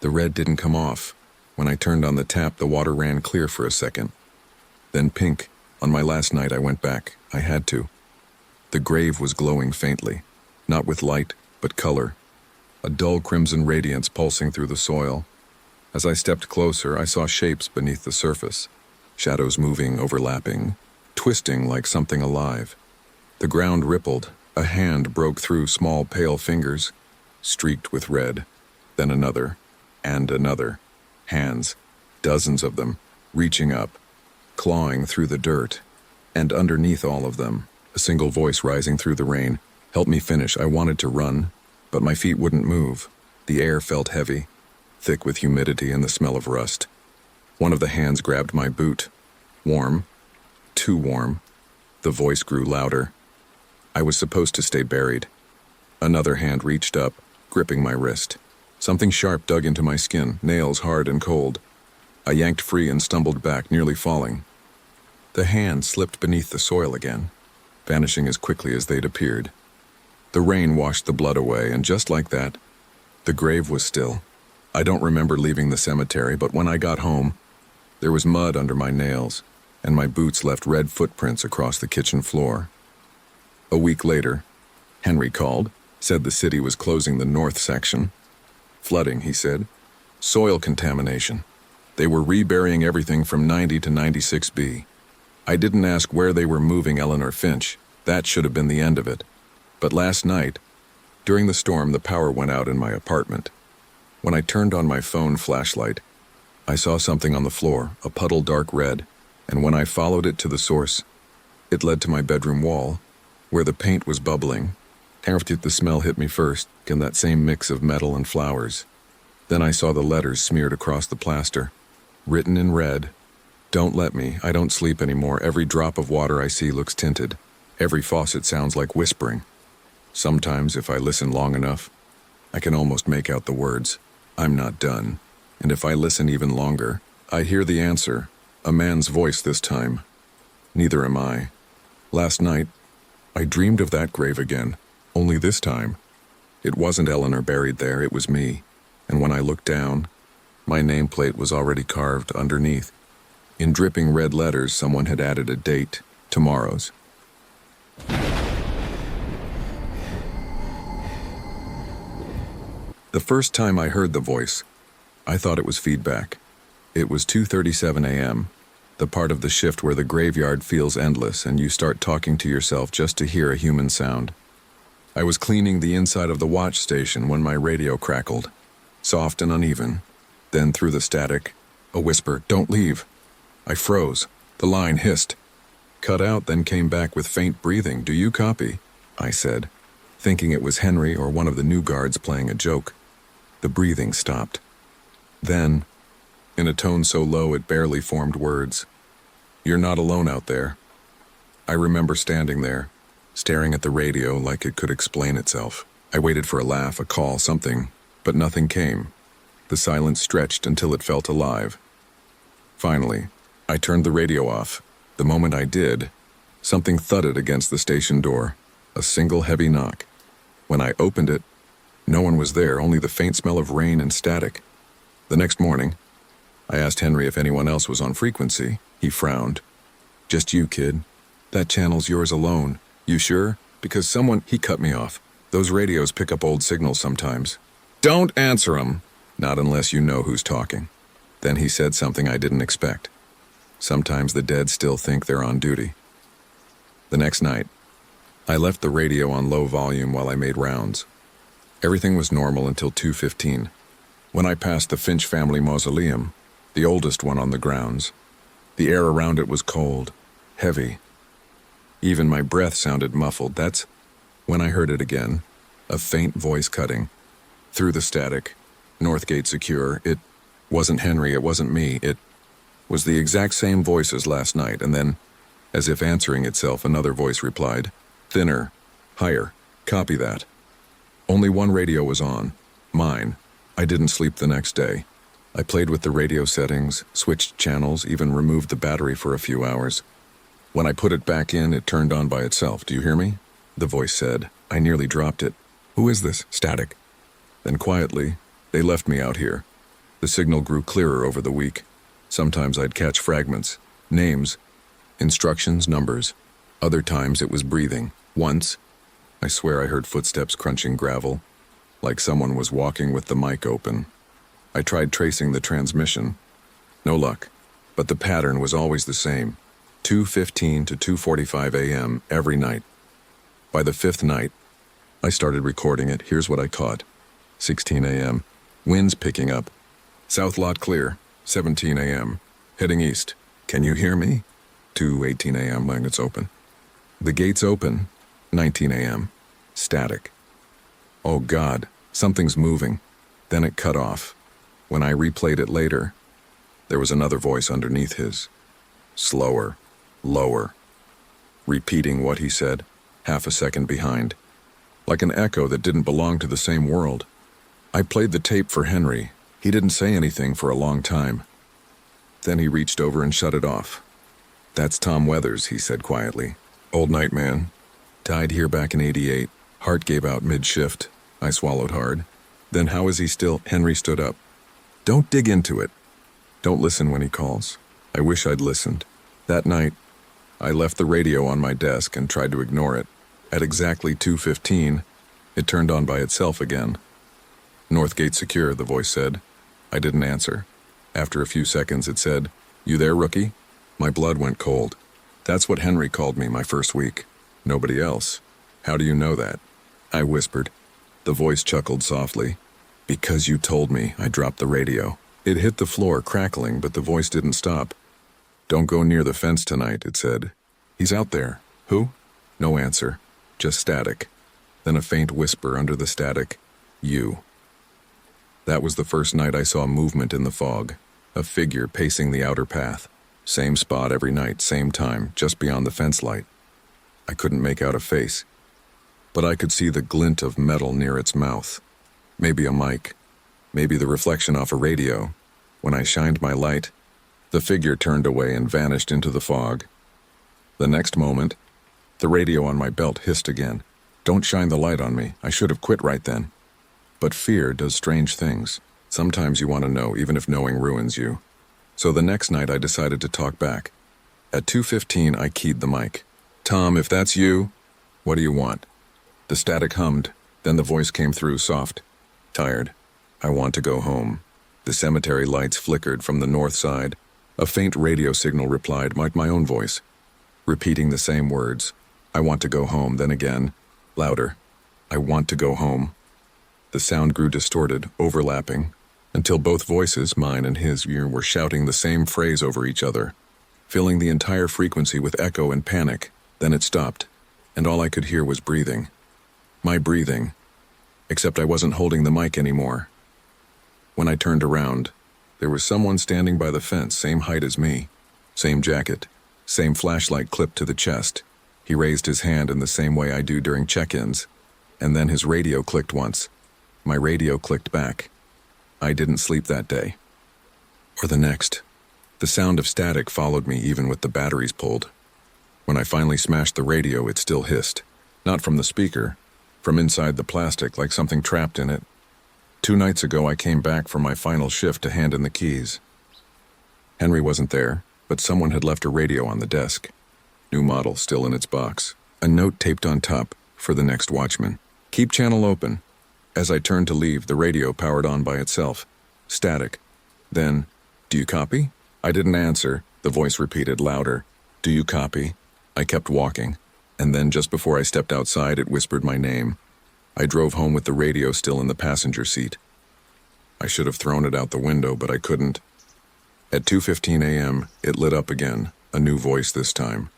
Speaker 1: The red didn't come off. When I turned on the tap, the water ran clear for a second. Then pink. On my last night, I went back. I had to. The grave was glowing faintly. not with light, but color, a dull crimson radiance pulsing through the soil. As I stepped closer, I saw shapes beneath the surface, shadows moving, overlapping, twisting like something alive. The ground rippled, a hand broke through small pale fingers, streaked with red, then another, and another. Hands, dozens of them, reaching up, clawing through the dirt. And underneath all of them, a single voice rising through the rain. Help me finish. I wanted to run, but my feet wouldn't move. The air felt heavy, thick with humidity and the smell of rust. One of the hands grabbed my boot. Warm, too warm. The voice grew louder. I was supposed to stay buried. Another hand reached up, gripping my wrist. Something sharp dug into my skin, nails hard and cold. I yanked free and stumbled back, nearly falling. The hand slipped beneath the soil again, vanishing as quickly as they'd appeared. The rain washed the blood away, and just like that, the grave was still. I don't remember leaving the cemetery, but when I got home, there was mud under my nails, and my boots left red footprints across the kitchen floor. A week later, Henry called, said the city was closing the north section. Flooding, he said. Soil contamination. They were reburying everything from 90 to 96B. I didn't ask where they were moving Eleanor Finch. That should have been the end of it. But last night, during the storm, the power went out in my apartment. When I turned on my phone flashlight, I saw something on the floor, a puddle dark red, and when I followed it to the source, it led to my bedroom wall, where the paint was bubbling. The smell hit me first, in that same mix of metal and flowers. Then I saw the letters smeared across the plaster, written in red. Don't let me, I don't sleep anymore. Every drop of water I see looks tinted. Every faucet sounds like whispering. Sometimes, if I listen long enough, I can almost make out the words, I'm not done. And if I listen even longer, I hear the answer, a man's voice this time. Neither am I. Last night, I dreamed of that grave again, only this time. It wasn't Eleanor buried there, it was me. And when I looked down, my nameplate was already carved underneath. In dripping red letters, someone had added a date, tomorrow's. The first time I heard the voice, I thought it was feedback. It was 2:37 a.m., the part of the shift where the graveyard feels endless and you start talking to yourself just to hear a human sound. I was cleaning the inside of the watch station when my radio crackled, soft and uneven. Then through the static, a whisper, don't leave. I froze. The line hissed. Cut out, then came back with faint breathing. Do you copy? I said, thinking it was Henry or one of the new guards playing a joke. The breathing stopped. Then, in a tone so low it barely formed words, you're not alone out there. I remember standing there, staring at the radio like it could explain itself. I waited for a laugh, a call, something, but nothing came. The silence stretched until it felt alive. Finally, I turned the radio off. The moment I did, something thudded against the station door, a single heavy knock. When I opened it, no one was there, only the faint smell of rain and static. The next morning, I asked Henry if anyone else was on frequency. He frowned. Just you, kid. That channel's yours alone. You sure? Because he cut me off. Those radios pick up old signals sometimes. Don't answer 'em. Not unless you know who's talking. Then he said something I didn't expect. Sometimes the dead still think they're on duty. The next night, I left the radio on low volume while I made rounds. Everything was normal until 2:15. When I passed the Finch family mausoleum, the oldest one on the grounds, the air around it was cold, heavy. Even my breath sounded muffled. That's when I heard it again, a faint voice cutting. Through the static, Northgate secure. It wasn't Henry, it wasn't me. It was the exact same voice as last night, and then, as if answering itself, another voice replied, thinner, higher, copy that. Only one radio was on, mine. I didn't sleep the next day. I played with the radio settings, switched channels, even removed the battery for a few hours. When I put it back in, it turned on by itself. Do you hear me? The voice said. I nearly dropped it. Who is this? Static. Then quietly, they left me out here. The signal grew clearer over the week. Sometimes I'd catch fragments, names, instructions, numbers. Other times it was breathing. Once, I swear I heard footsteps crunching gravel, like someone was walking with the mic open. I tried tracing the transmission. No luck, but the pattern was always the same, 2:15 to 2:45 a.m. every night. By the fifth night, I started recording it. Here's what I caught. 16 a.m. Winds picking up. South lot clear. 17 a.m. Heading east. Can you hear me? 2:18 a.m. when it's open. The gates open. 19 a.m. Static. Oh God, something's moving. Then it cut off. When I replayed it later, there was another voice underneath his. Slower. Lower. Repeating what he said, half a second behind. Like an echo that didn't belong to the same world. I played the tape for Henry. He didn't say anything for a long time. Then he reached over and shut it off. That's Tom Weathers, he said quietly. Old night man. Died here back in '88. Heart gave out mid-shift. I swallowed hard. Then how is he still? Henry stood up. Don't dig into it. Don't listen when he calls. I wish I'd listened. That night, I left the radio on my desk and tried to ignore it. At exactly 2:15, it turned on by itself again. North gate secure, the voice said. I didn't answer. After a few seconds, it said, You there, rookie? My blood went cold. That's what Henry called me my first week. Nobody else. How do you know that? I whispered. The voice chuckled softly. Because you told me, I dropped the radio. It hit the floor, crackling, but the voice didn't stop. Don't go near the fence tonight, it said. He's out there. Who? No answer. Just static. Then a faint whisper under the static. You. That was the first night I saw movement in the fog. A figure pacing the outer path. Same spot every night, same time, just beyond the fence light. I couldn't make out a face, but I could see the glint of metal near its mouth. Maybe a mic. Maybe the reflection off a radio. When I shined my light, the figure turned away and vanished into the fog. The next moment, the radio on my belt hissed again. Don't shine the light on me. I should have quit right then. But fear does strange things. Sometimes you want to know, even if knowing ruins you. So the next night I decided to talk back. At 2:15 I keyed the mic. Tom, if that's you, what do you want? The static hummed, then the voice came through soft. Tired. I want to go home. The cemetery lights flickered from the north side. A faint radio signal replied, like my own voice, repeating the same words. I want to go home, then again, louder. I want to go home. The sound grew distorted, overlapping, until both voices, mine and his, were shouting the same phrase over each other, filling the entire frequency with echo and panic. Then it stopped, and all I could hear was breathing. My breathing, except I wasn't holding the mic anymore. When I turned around, there was someone standing by the fence, same height as me, same jacket, same flashlight clipped to the chest. He raised his hand in the same way I do during check-ins, and then his radio clicked once. My radio clicked back. I didn't sleep that day. Or the next. The sound of static followed me even with the batteries pulled. When I finally smashed the radio, it still hissed. Not from the speaker, from inside the plastic, like something trapped in it. 2 nights ago, I came back from my final shift to hand in the keys. Henry wasn't there, but someone had left a radio on the desk. New model, still in its box. A note taped on top, for the next Watchman. Keep channel open. As I turned to leave, the radio powered on by itself. Static. Then, do you copy? I didn't answer. The voice repeated louder. Do you copy? I kept walking, and then just before I stepped outside, it whispered my name. I drove home with the radio still in the passenger seat. I should have thrown it out the window, but I couldn't. At 2:15 a.m., it lit up again, a new voice this time.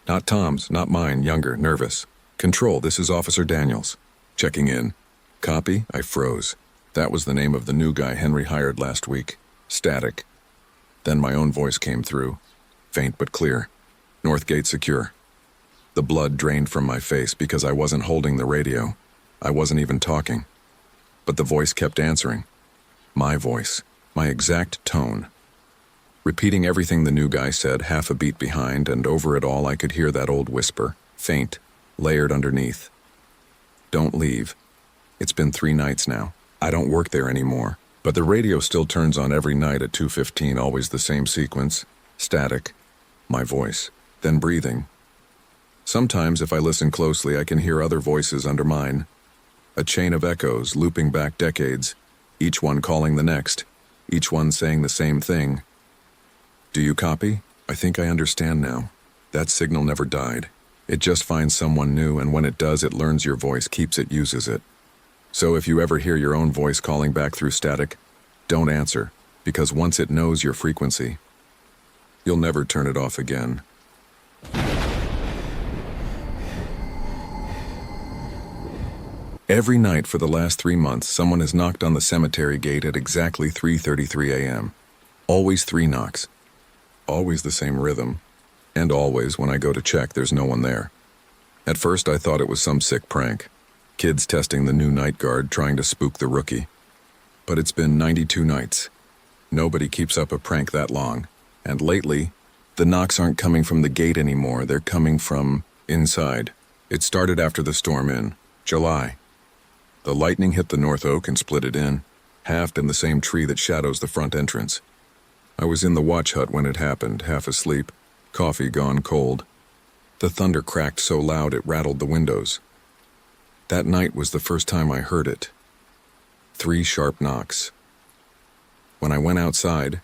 Speaker 1: Not Tom's, not mine, younger, nervous. Control, this is Officer Daniels. Checking in. Copy? I froze. That was the name of the new guy Henry hired last week. Static. Then my own voice came through. Faint but clear. North gate secure. The blood drained from my face because I wasn't holding the radio. I wasn't even talking. But the voice kept answering. My voice. My exact tone. Repeating everything the new guy said, half a beat behind, and over it all I could hear that old whisper. Faint. Layered underneath. Don't leave. It's been 3 nights now. I don't work there anymore. But the radio still turns on every night at 2:15, always the same sequence. Static. My voice. Then breathing. Sometimes, if I listen closely, I can hear other voices under mine. A chain of echoes looping back decades, each one calling the next, each one saying the same thing. Do you copy? I think I understand now. That signal never died. It just finds someone new, and when it does, it learns your voice, keeps it, uses it. So if you ever hear your own voice calling back through static, don't answer, because once it knows your frequency, you'll never turn it off again. Every night for the last 3 months, someone has knocked on the cemetery gate at exactly 3:33 a.m. Always 3 knocks. Always the same rhythm. And always, when I go to check, there's no one there. At first, I thought it was some sick prank. Kids testing the new night guard, trying to spook the rookie. But it's been 92 nights. Nobody keeps up a prank that long. And lately, the knocks aren't coming from the gate anymore. They're coming from inside. It started after the storm in July. The lightning hit the North Oak and split it in, halved in the same tree that shadows the front entrance. I was in the watch hut when it happened, half asleep, coffee gone cold. The thunder cracked so loud it rattled the windows. That night was the first time I heard it. 3 sharp knocks. When I went outside,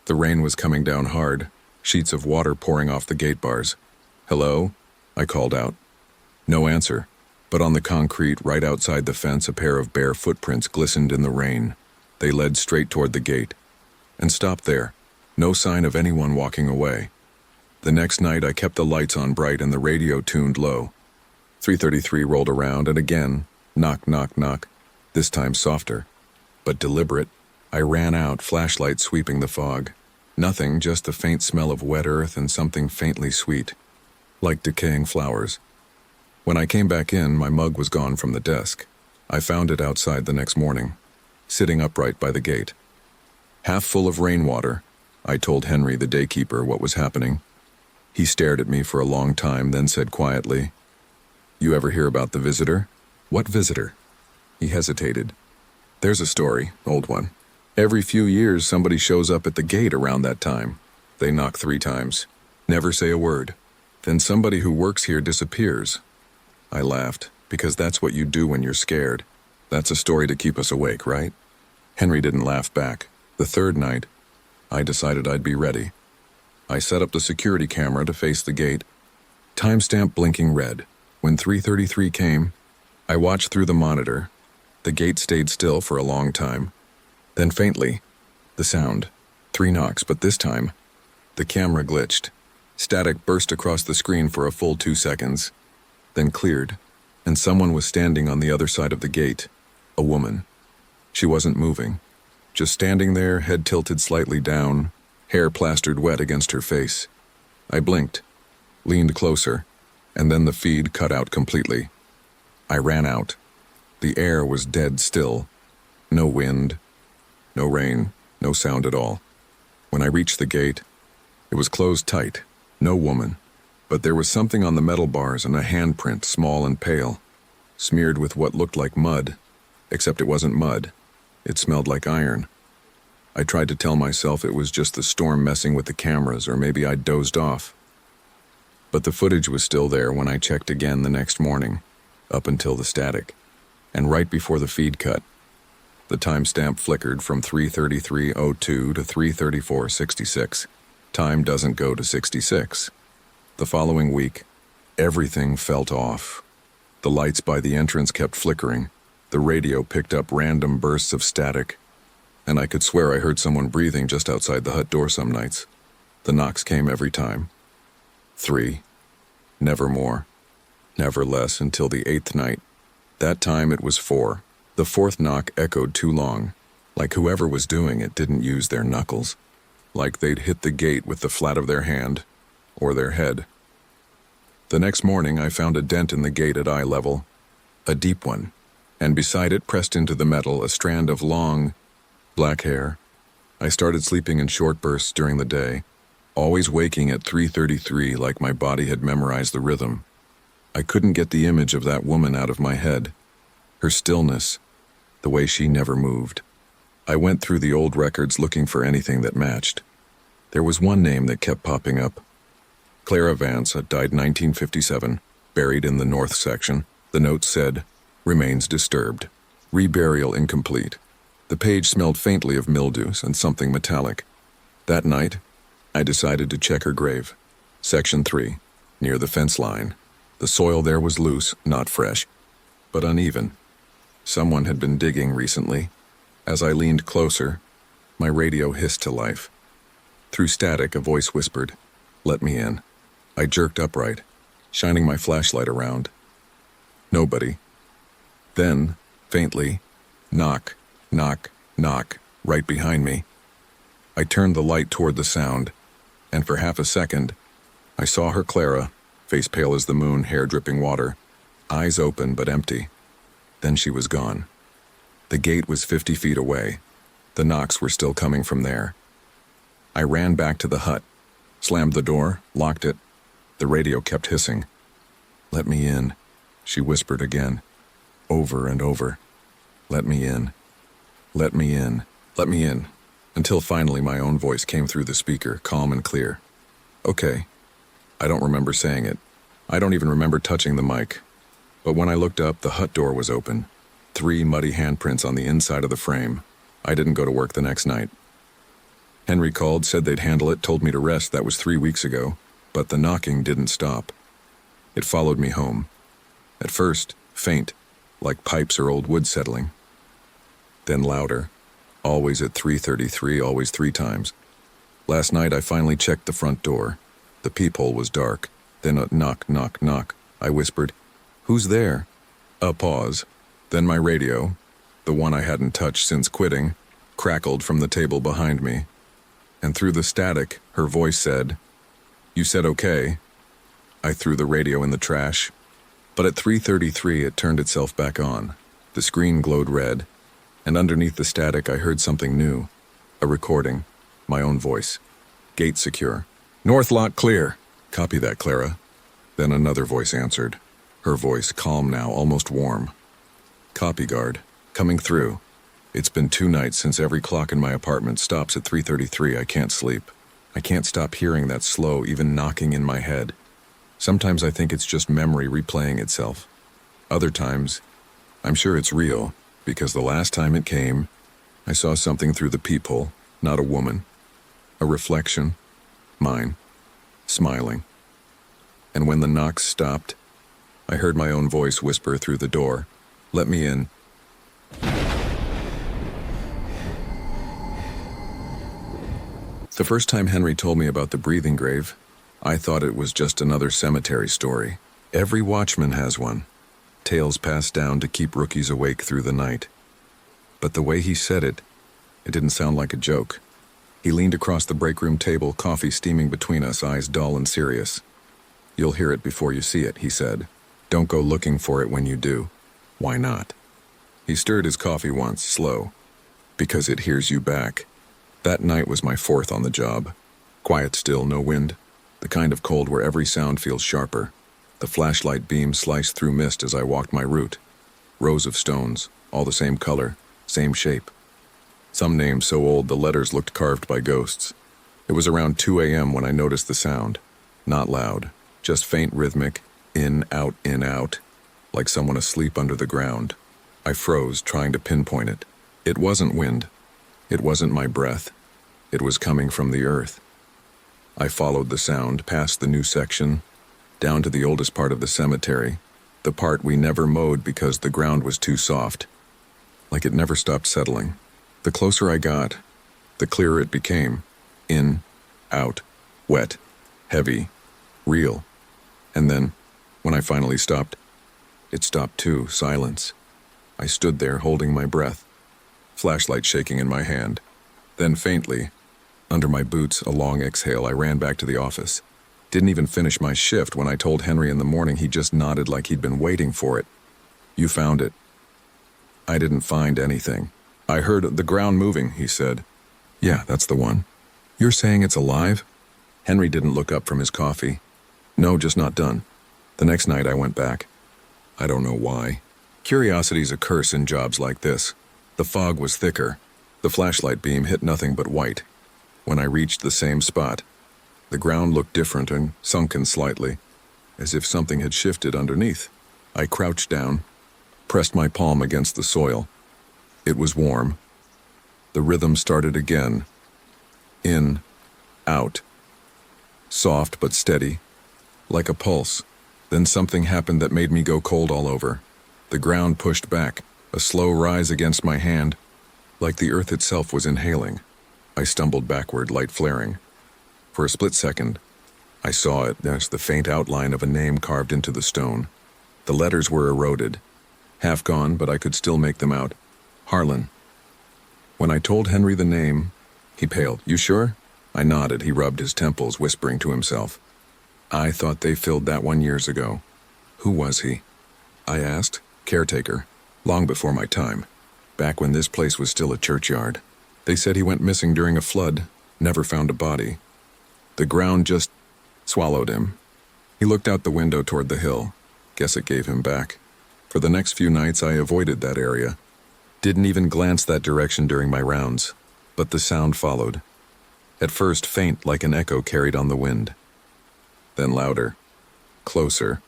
Speaker 1: the rain was coming down hard, sheets of water pouring off the gate bars. "Hello?" I called out. No answer. But on the concrete right outside the fence, a pair of bare footprints glistened in the rain. They led straight toward the gate and stopped there. No sign of anyone walking away. The next night, I kept the lights on bright and the radio tuned low. 3:33 rolled around, and again, knock, knock, knock, this time softer, but deliberate. I ran out, flashlight sweeping the fog. Nothing, just the faint smell of wet earth and something faintly sweet, like decaying flowers. When I came back in, my mug was gone from the desk. I found it outside the next morning, sitting upright by the gate. Half full of rainwater, I told Henry, the daykeeper, what was happening. He stared at me for a long time, then said quietly, "You ever hear about the visitor?" "What visitor?" He hesitated. "There's a story, old one. Every few years somebody shows up at the gate around that time. They knock 3 times, never say a word. Then somebody who works here disappears." I laughed, because that's what you do when you're scared. That's a story to keep us awake, right? Henry didn't laugh back. The 3rd night, I decided I'd be ready. I set up the security camera to face the gate, timestamp blinking red. When 3:33 came, I watched through the monitor. The gate stayed still for a long time. Then faintly, the sound. 3 knocks, but this time, the camera glitched. Static burst across the screen for a full 2 seconds, then cleared, and someone was standing on the other side of the gate. A woman. She wasn't moving, just standing there, head tilted slightly down, hair plastered wet against her face. I blinked, leaned closer, and then the feed cut out completely. I ran out. The air was dead still. No wind, no rain, no sound at all. When I reached the gate, it was closed tight. No woman. But there was something on the metal bars and a handprint, small and pale, smeared with what looked like mud, except it wasn't mud. It smelled like iron. I tried to tell myself it was just the storm messing with the cameras, or maybe I'd dozed off. But the footage was still there when I checked again the next morning, up until the static. And right before the feed cut, the timestamp flickered from 3:33:02 to 3:34:66. Time doesn't go to 66. The following week, everything felt off. The lights by the entrance kept flickering. The radio picked up random bursts of static, and I could swear I heard someone breathing just outside the hut door some nights. The knocks came every time. 3. Never more. Never less until the 8th night. That time it was 4. The 4th knock echoed too long, like whoever was doing it didn't use their knuckles, like they'd hit the gate with the flat of their hand, or their head. The next morning I found a dent in the gate at eye level, a deep one, and beside it, pressed into the metal, a strand of long, black hair. I started sleeping in short bursts during the day, always waking at 3:33 like my body had memorized the rhythm. I couldn't get the image of that woman out of my head, her stillness, the way she never moved. I went through the old records looking for anything that matched. There was one name that kept popping up. Clara Vance, died 1957, Buried in the north section, the note said, "Remains disturbed. Reburial incomplete." The page smelled faintly of mildews and something metallic. That night, I decided to check her grave. Section 3, near the fence line. The soil there was loose, not fresh, but uneven. Someone had been digging recently. As I leaned closer, my radio hissed to life. Through static, a voice whispered, "Let me in." I jerked upright, shining my flashlight around. Nobody. Then, faintly, knock, knock, knock, right behind me. I turned the light toward the sound, and for half a second, I saw her Clara, face pale as the moon, hair dripping water, eyes open but empty. Then she was gone. The gate was 50 feet away. The knocks were still coming from there. I ran back to the hut, slammed the door, locked it. The radio kept hissing. "Let me in," she whispered again, over and over. "Let me in. Let me in. Let me in," until finally my own voice came through the speaker, calm and clear. "Okay." I don't remember saying it. I don't even remember touching the mic. But when I looked up, the hut door was open. 3 muddy handprints on the inside of the frame. I didn't go to work the next night. Henry called, said they'd handle it, told me to rest. That was 3 weeks ago. But the knocking didn't stop. It followed me home. At first, faint, like pipes or old wood settling. Then louder, always at 3:33, always 3 times. Last night I finally checked the front door. The peephole was dark. Then a knock, knock, knock. I whispered, "Who's there?" A pause. Then my radio, the one I hadn't touched since quitting, crackled from the table behind me. And through the static, her voice said, "You said okay." I threw the radio in the trash. But at 3:33 it turned itself back on. The screen glowed red, and underneath the static I heard something new. A recording. My own voice. "Gate secure. North lock clear." "Copy that, Clara." Then another voice answered. Her voice, calm now, almost warm. "Copy, guard. Coming through. It's been 2 nights since every clock in my apartment stops at 3:33. I can't sleep. I can't stop hearing that slow, even knocking in my head. Sometimes I think it's just memory replaying itself. Other times, I'm sure it's real, because the last time it came, I saw something through the peephole, not a woman. A reflection. Mine. Smiling. And when the knocks stopped, I heard my own voice whisper through the door, "Let me in." The first time Henry told me about the breathing grave, I thought it was just another cemetery story. Every Watchman has one. Tales passed down to keep rookies awake through the night. But the way he said it didn't sound like a joke. He leaned across the break room table, coffee steaming between us, eyes dull and serious. "You'll hear it before you see it," he said. "Don't go looking for it when you do." "Why not?" He stirred his coffee once, slow. "Because it hears you back." That night was my 4th on the job. Quiet still, no wind. The kind of cold where every sound feels sharper. The flashlight beam sliced through mist as I walked my route. Rows of stones, all the same color, same shape. Some names so old the letters looked carved by ghosts. It was around 2 a.m. when I noticed the sound. Not loud, just faint rhythmic, in, out, like someone asleep under the ground. I froze, trying to pinpoint it. It wasn't wind. It wasn't my breath. It was coming from the earth. I followed the sound, past the new section, down to the oldest part of the cemetery, the part we never mowed because the ground was too soft. Like it never stopped settling. The closer I got, the clearer it became. In, out, wet, heavy, real. And then, when I finally stopped, it stopped too, silence. I stood there holding my breath, flashlight shaking in my hand. Then faintly, under my boots, a long exhale, I ran back to the office. Didn't even finish my shift when I told Henry in the morning. He just nodded like he'd been waiting for it. "You found it." I didn't find anything. "I heard the ground moving," he said. "Yeah, that's the one." "You're saying it's alive?" Henry didn't look up from his coffee. "No, just not done." The next night I went back. I don't know why. Curiosity's a curse in jobs like this. The fog was thicker. The flashlight beam hit nothing but white. When I reached the same spot, the ground looked different and sunken slightly. as if something had shifted underneath. I crouched down, pressed my palm against the soil. It was warm. The rhythm started again. In, out. Soft but steady, like a pulse. Then something happened that made me go cold all over. The ground pushed back, a slow rise against my hand, like the earth itself was inhaling. I stumbled backward, light flaring. For a split second, I saw it as the faint outline of a name carved into the stone. The letters were eroded, half gone, but I could still make them out. Harlan. When I told Henry the name, he paled. You sure? I nodded. He rubbed his temples, whispering to himself. I thought they filled that one years ago. Who was he? I asked. Caretaker. Long before my time. Back when this place was still a churchyard. They said he went missing during a flood, never found a body. The ground just swallowed him. He looked out the window toward the hill. Guess it gave him back. For the next few nights I avoided that area. Didn't even glance that direction during my rounds. But the sound followed. At first faint like an echo carried on the wind. Then louder. Closer.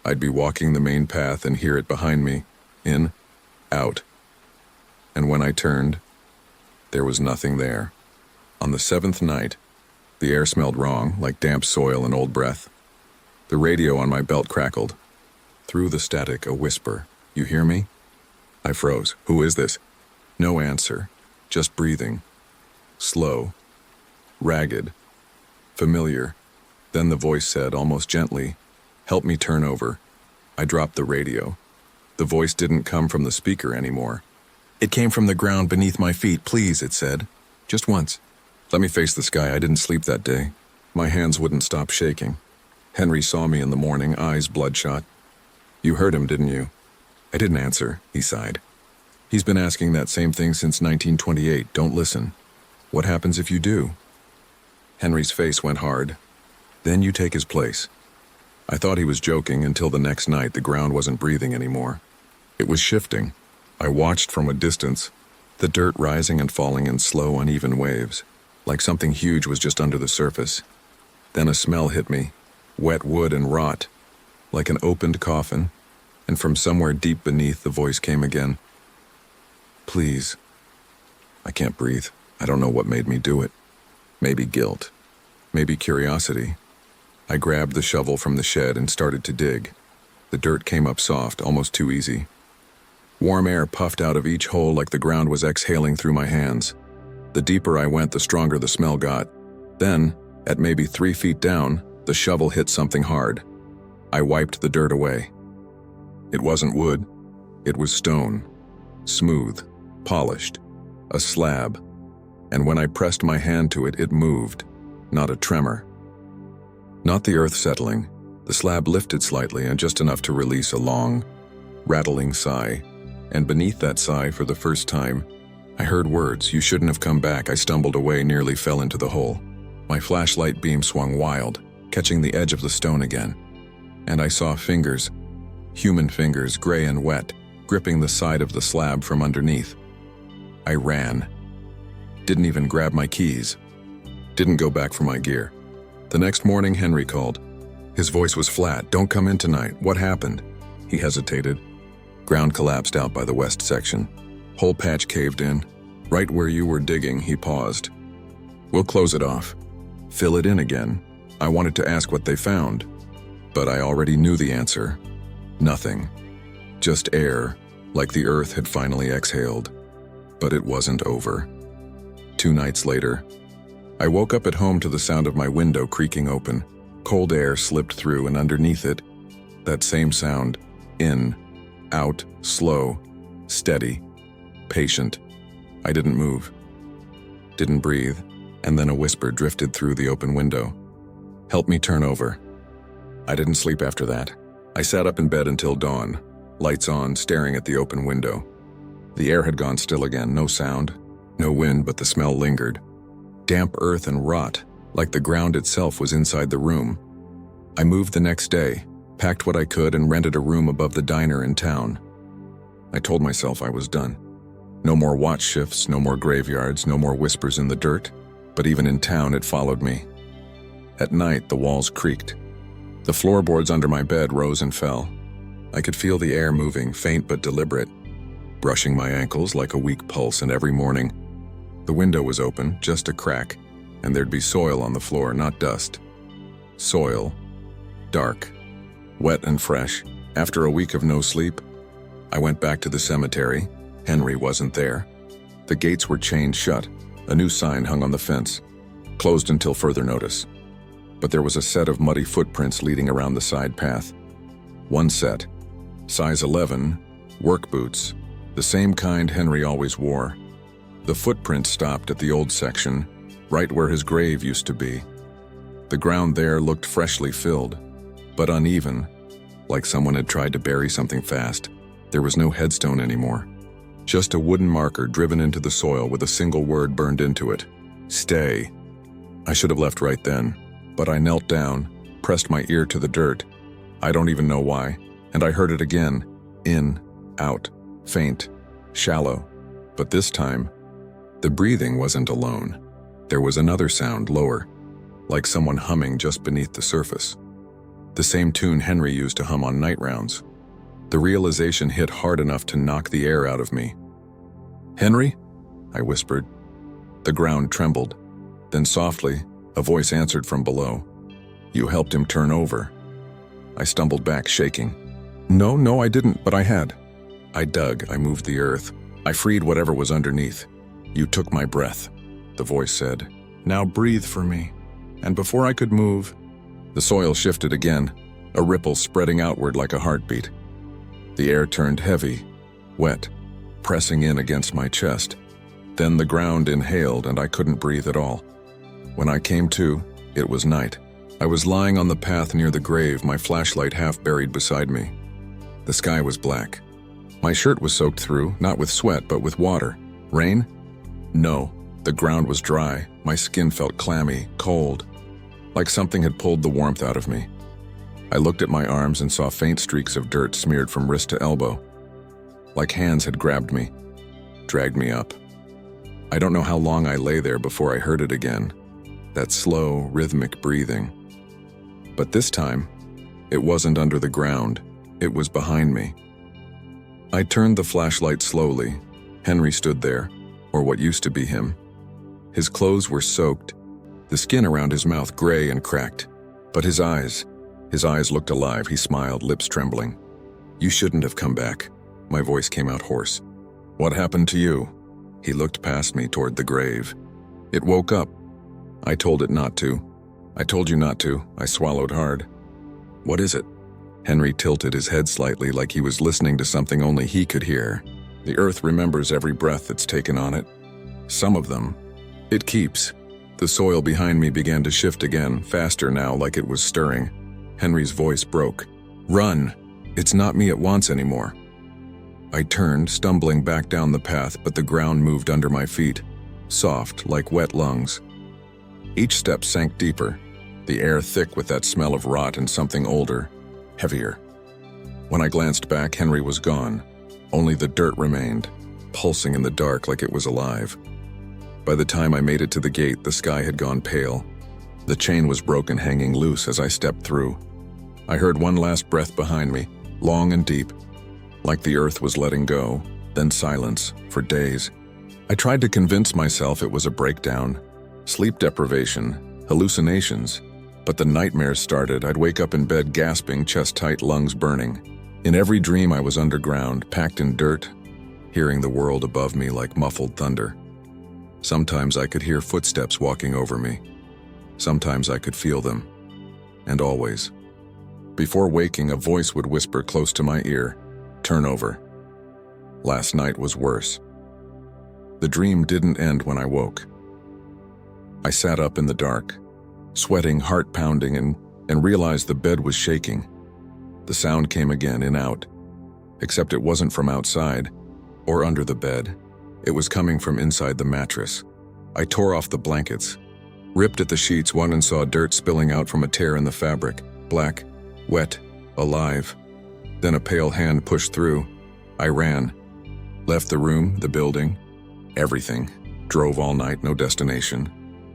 Speaker 1: I'd be walking the main path and hear it behind me. In. Out. And when I turned, there was nothing there. On the 7th night, the air smelled wrong, like damp soil and old breath. The radio on my belt crackled. Through the static, a whisper. You hear me? I froze. Who is this? No answer. Just breathing. Slow. Ragged. Familiar. Then the voice said, almost gently, help me turn over. I dropped the radio. The voice didn't come from the speaker anymore. It came from the ground beneath my feet. Please, it said. Just once. Let me face the sky. I didn't sleep that day. My hands wouldn't stop shaking. Henry saw me in the morning, eyes bloodshot. You heard him, didn't you? I didn't answer, he sighed. He's been asking that same thing since 1928. Don't listen. What happens if you do? Henry's face went hard. Then you take his place. I thought he was joking until the next night the ground wasn't breathing anymore. It was shifting. I watched from a distance, the dirt rising and falling in slow, uneven waves, like something huge was just under the surface. Then a smell hit me, wet wood and rot, like an opened coffin, and from somewhere deep beneath the voice came again. Please. I can't breathe. I don't know what made me do it. Maybe guilt. Maybe curiosity. I grabbed the shovel from the shed and started to dig. The dirt came up soft, almost too easy. Warm air puffed out of each hole like the ground was exhaling through my hands. The deeper I went, the stronger the smell got. Then, at maybe 3 feet down, the shovel hit something hard. I wiped the dirt away. It wasn't wood. It was stone. Smooth, polished, a slab. And when I pressed my hand to it, it moved, not a tremor. Not the earth settling. The slab lifted slightly and just enough to release a long, rattling sigh. And beneath that sigh, for the first time, I heard words. You shouldn't have come back. I stumbled away, nearly fell into the hole. My flashlight beam swung wild, catching the edge of the stone again. And I saw fingers, human fingers, gray and wet, gripping the side of the slab from underneath. I ran. Didn't even grab my keys. Didn't go back for my gear. The next morning, Henry called. His voice was flat. Don't come in tonight. What happened? He hesitated. Ground collapsed out by the west section. Whole patch caved in. Right where you were digging, he paused. We'll close it off. Fill it in again. I wanted to ask what they found, but I already knew the answer. Nothing. Just air, like the earth had finally exhaled. But it wasn't over. 2 nights later, I woke up at home to the sound of my window creaking open. Cold air slipped through, and underneath it, that same sound. In, out, slow, steady, patient. I didn't move. Didn't breathe, and then a whisper drifted through the open window. Help me turn over. I didn't sleep after that. I sat up in bed until dawn, lights on, staring at the open window. The air had gone still again, no sound, no wind, but the smell lingered. Damp earth and rot, like the ground itself was inside the room. I moved the next day, packed what I could, and rented a room above the diner in town. I told myself I was done. No more watch shifts, no more graveyards, no more whispers in the dirt, but even in town it followed me. At night, the walls creaked. The floorboards under my bed rose and fell. I could feel the air moving, faint but deliberate, brushing my ankles like a weak pulse, and every morning, the window was open, just a crack, and there'd be soil on the floor, not dust. Soil. Dark. Wet and fresh. After a week of no sleep, I went back to the cemetery. Henry wasn't there. The gates were chained shut. A new sign hung on the fence, closed until further notice. But there was a set of muddy footprints leading around the side path. One set, size 11, work boots, the same kind Henry always wore. The footprints stopped at the old section, right where his grave used to be. The ground there looked freshly filled, but uneven, like someone had tried to bury something fast. There was no headstone anymore. Just a wooden marker driven into the soil with a single word burned into it. Stay. I should have left right then, but I knelt down, pressed my ear to the dirt. I don't even know why, and I heard it again. In, out, faint, shallow. But this time, the breathing wasn't alone. There was another sound lower, like someone humming just beneath the surface. The same tune Henry used to hum on night rounds. The realization hit hard enough to knock the air out of me. "Henry?" I whispered. The ground trembled. Then softly, a voice answered from below. "You helped him turn over." I stumbled back, shaking. No, I didn't, but I had. I dug, I moved the earth. I freed whatever was underneath. "You took my breath," the voice said. "Now breathe for me." And before I could move, the soil shifted again, a ripple spreading outward like a heartbeat. The air turned heavy, wet, pressing in against my chest. Then the ground inhaled and I couldn't breathe at all. When I came to, it was night. I was lying on the path near the grave, my flashlight half buried beside me. The sky was black. My shirt was soaked through, not with sweat, but with water. Rain? No. The ground was dry. My skin felt clammy, cold, like something had pulled the warmth out of me. I looked at my arms and saw faint streaks of dirt smeared from wrist to elbow, like hands had grabbed me, dragged me up. I don't know how long I lay there before I heard it again, that slow, rhythmic breathing. But this time, it wasn't under the ground, it was behind me. I turned the flashlight slowly. Henry stood there, or what used to be him. His clothes were soaked, the skin around his mouth gray and cracked. But his eyes looked alive. He smiled, lips trembling. "You shouldn't have come back." My voice came out hoarse. "What happened to you?" He looked past me toward the grave. "It woke up." I told it not to. "I told you not to." I swallowed hard. "What is it?" Henry tilted his head slightly, like he was listening to something only he could hear. "The earth remembers every breath that's taken on it. Some of them, it keeps." The soil behind me began to shift again, faster now, like it was stirring. Henry's voice broke. "Run! It's not me it wants anymore." I turned, stumbling back down the path, but the ground moved under my feet, soft, like wet lungs. Each step sank deeper, the air thick with that smell of rot and something older, heavier. When I glanced back, Henry was gone. Only the dirt remained, pulsing in the dark like it was alive. By the time I made it to the gate, the sky had gone pale. The chain was broken, hanging loose as I stepped through. I heard one last breath behind me, long and deep, like the earth was letting go, then silence for days. I tried to convince myself it was a breakdown, sleep deprivation, hallucinations, but the nightmares started. I'd wake up in bed gasping, chest tight, lungs burning. In every dream I was underground, packed in dirt, hearing the world above me like muffled thunder. Sometimes I could hear footsteps walking over me. Sometimes I could feel them. And always, before waking, a voice would whisper close to my ear, "Turn over." Last night was worse. The dream didn't end when I woke. I sat up in the dark, sweating, heart pounding, and realized the bed was shaking. The sound came again, in out, except it wasn't from outside or under the bed. It was coming from inside the mattress. I tore off the blankets, ripped at the sheets one, and saw dirt spilling out from a tear in the fabric, black, wet, alive. Then a pale hand pushed through. I ran, left the room, the building, everything. Drove all night, no destination,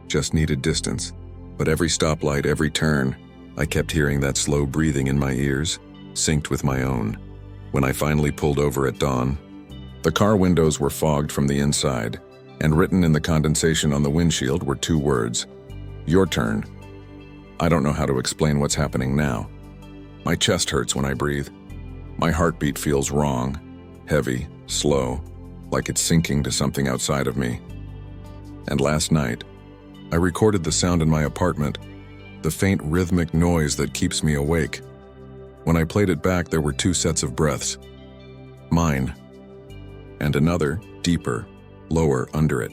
Speaker 1: just needed distance. But every stoplight, every turn, I kept hearing that slow breathing in my ears, synced with my own. When I finally pulled over at dawn, the car windows were fogged from the inside, and written in the condensation on the windshield were 2 words: "Your turn." I don't know how to explain what's happening now. My chest hurts when I breathe. My heartbeat feels wrong, heavy, slow, like it's sinking to something outside of me. And last night, I recorded the sound in my apartment, the faint rhythmic noise that keeps me awake. When I played it back, there were 2 sets of breaths. Mine, and another, deeper, lower under it.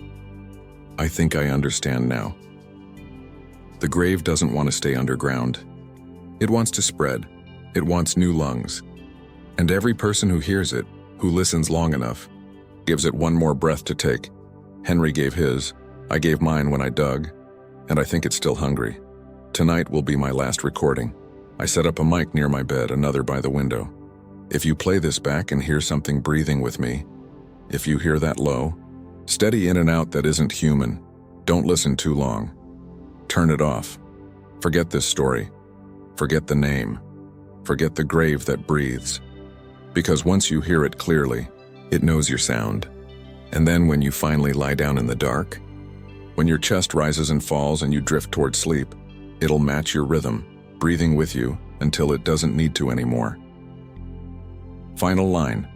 Speaker 1: I think I understand now. The grave doesn't want to stay underground. It wants to spread. It wants new lungs. And every person who hears it, who listens long enough, gives it one more breath to take. Henry gave his, I gave mine when I dug, and I think it's still hungry. Tonight will be my last recording. I set up a mic near my bed, another by the window. If you play this back and hear something breathing with me, if you hear that low, steady in and out that isn't human, don't listen too long. Turn it off. Forget this story. Forget the name. Forget the grave that breathes. Because once you hear it clearly, it knows your sound. And then when you finally lie down in the dark, when your chest rises and falls and you drift toward sleep, it'll match your rhythm, breathing with you until it doesn't need to anymore. Final line.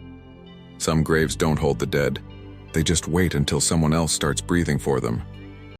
Speaker 1: Some graves don't hold the dead. They just wait until someone else starts breathing for them.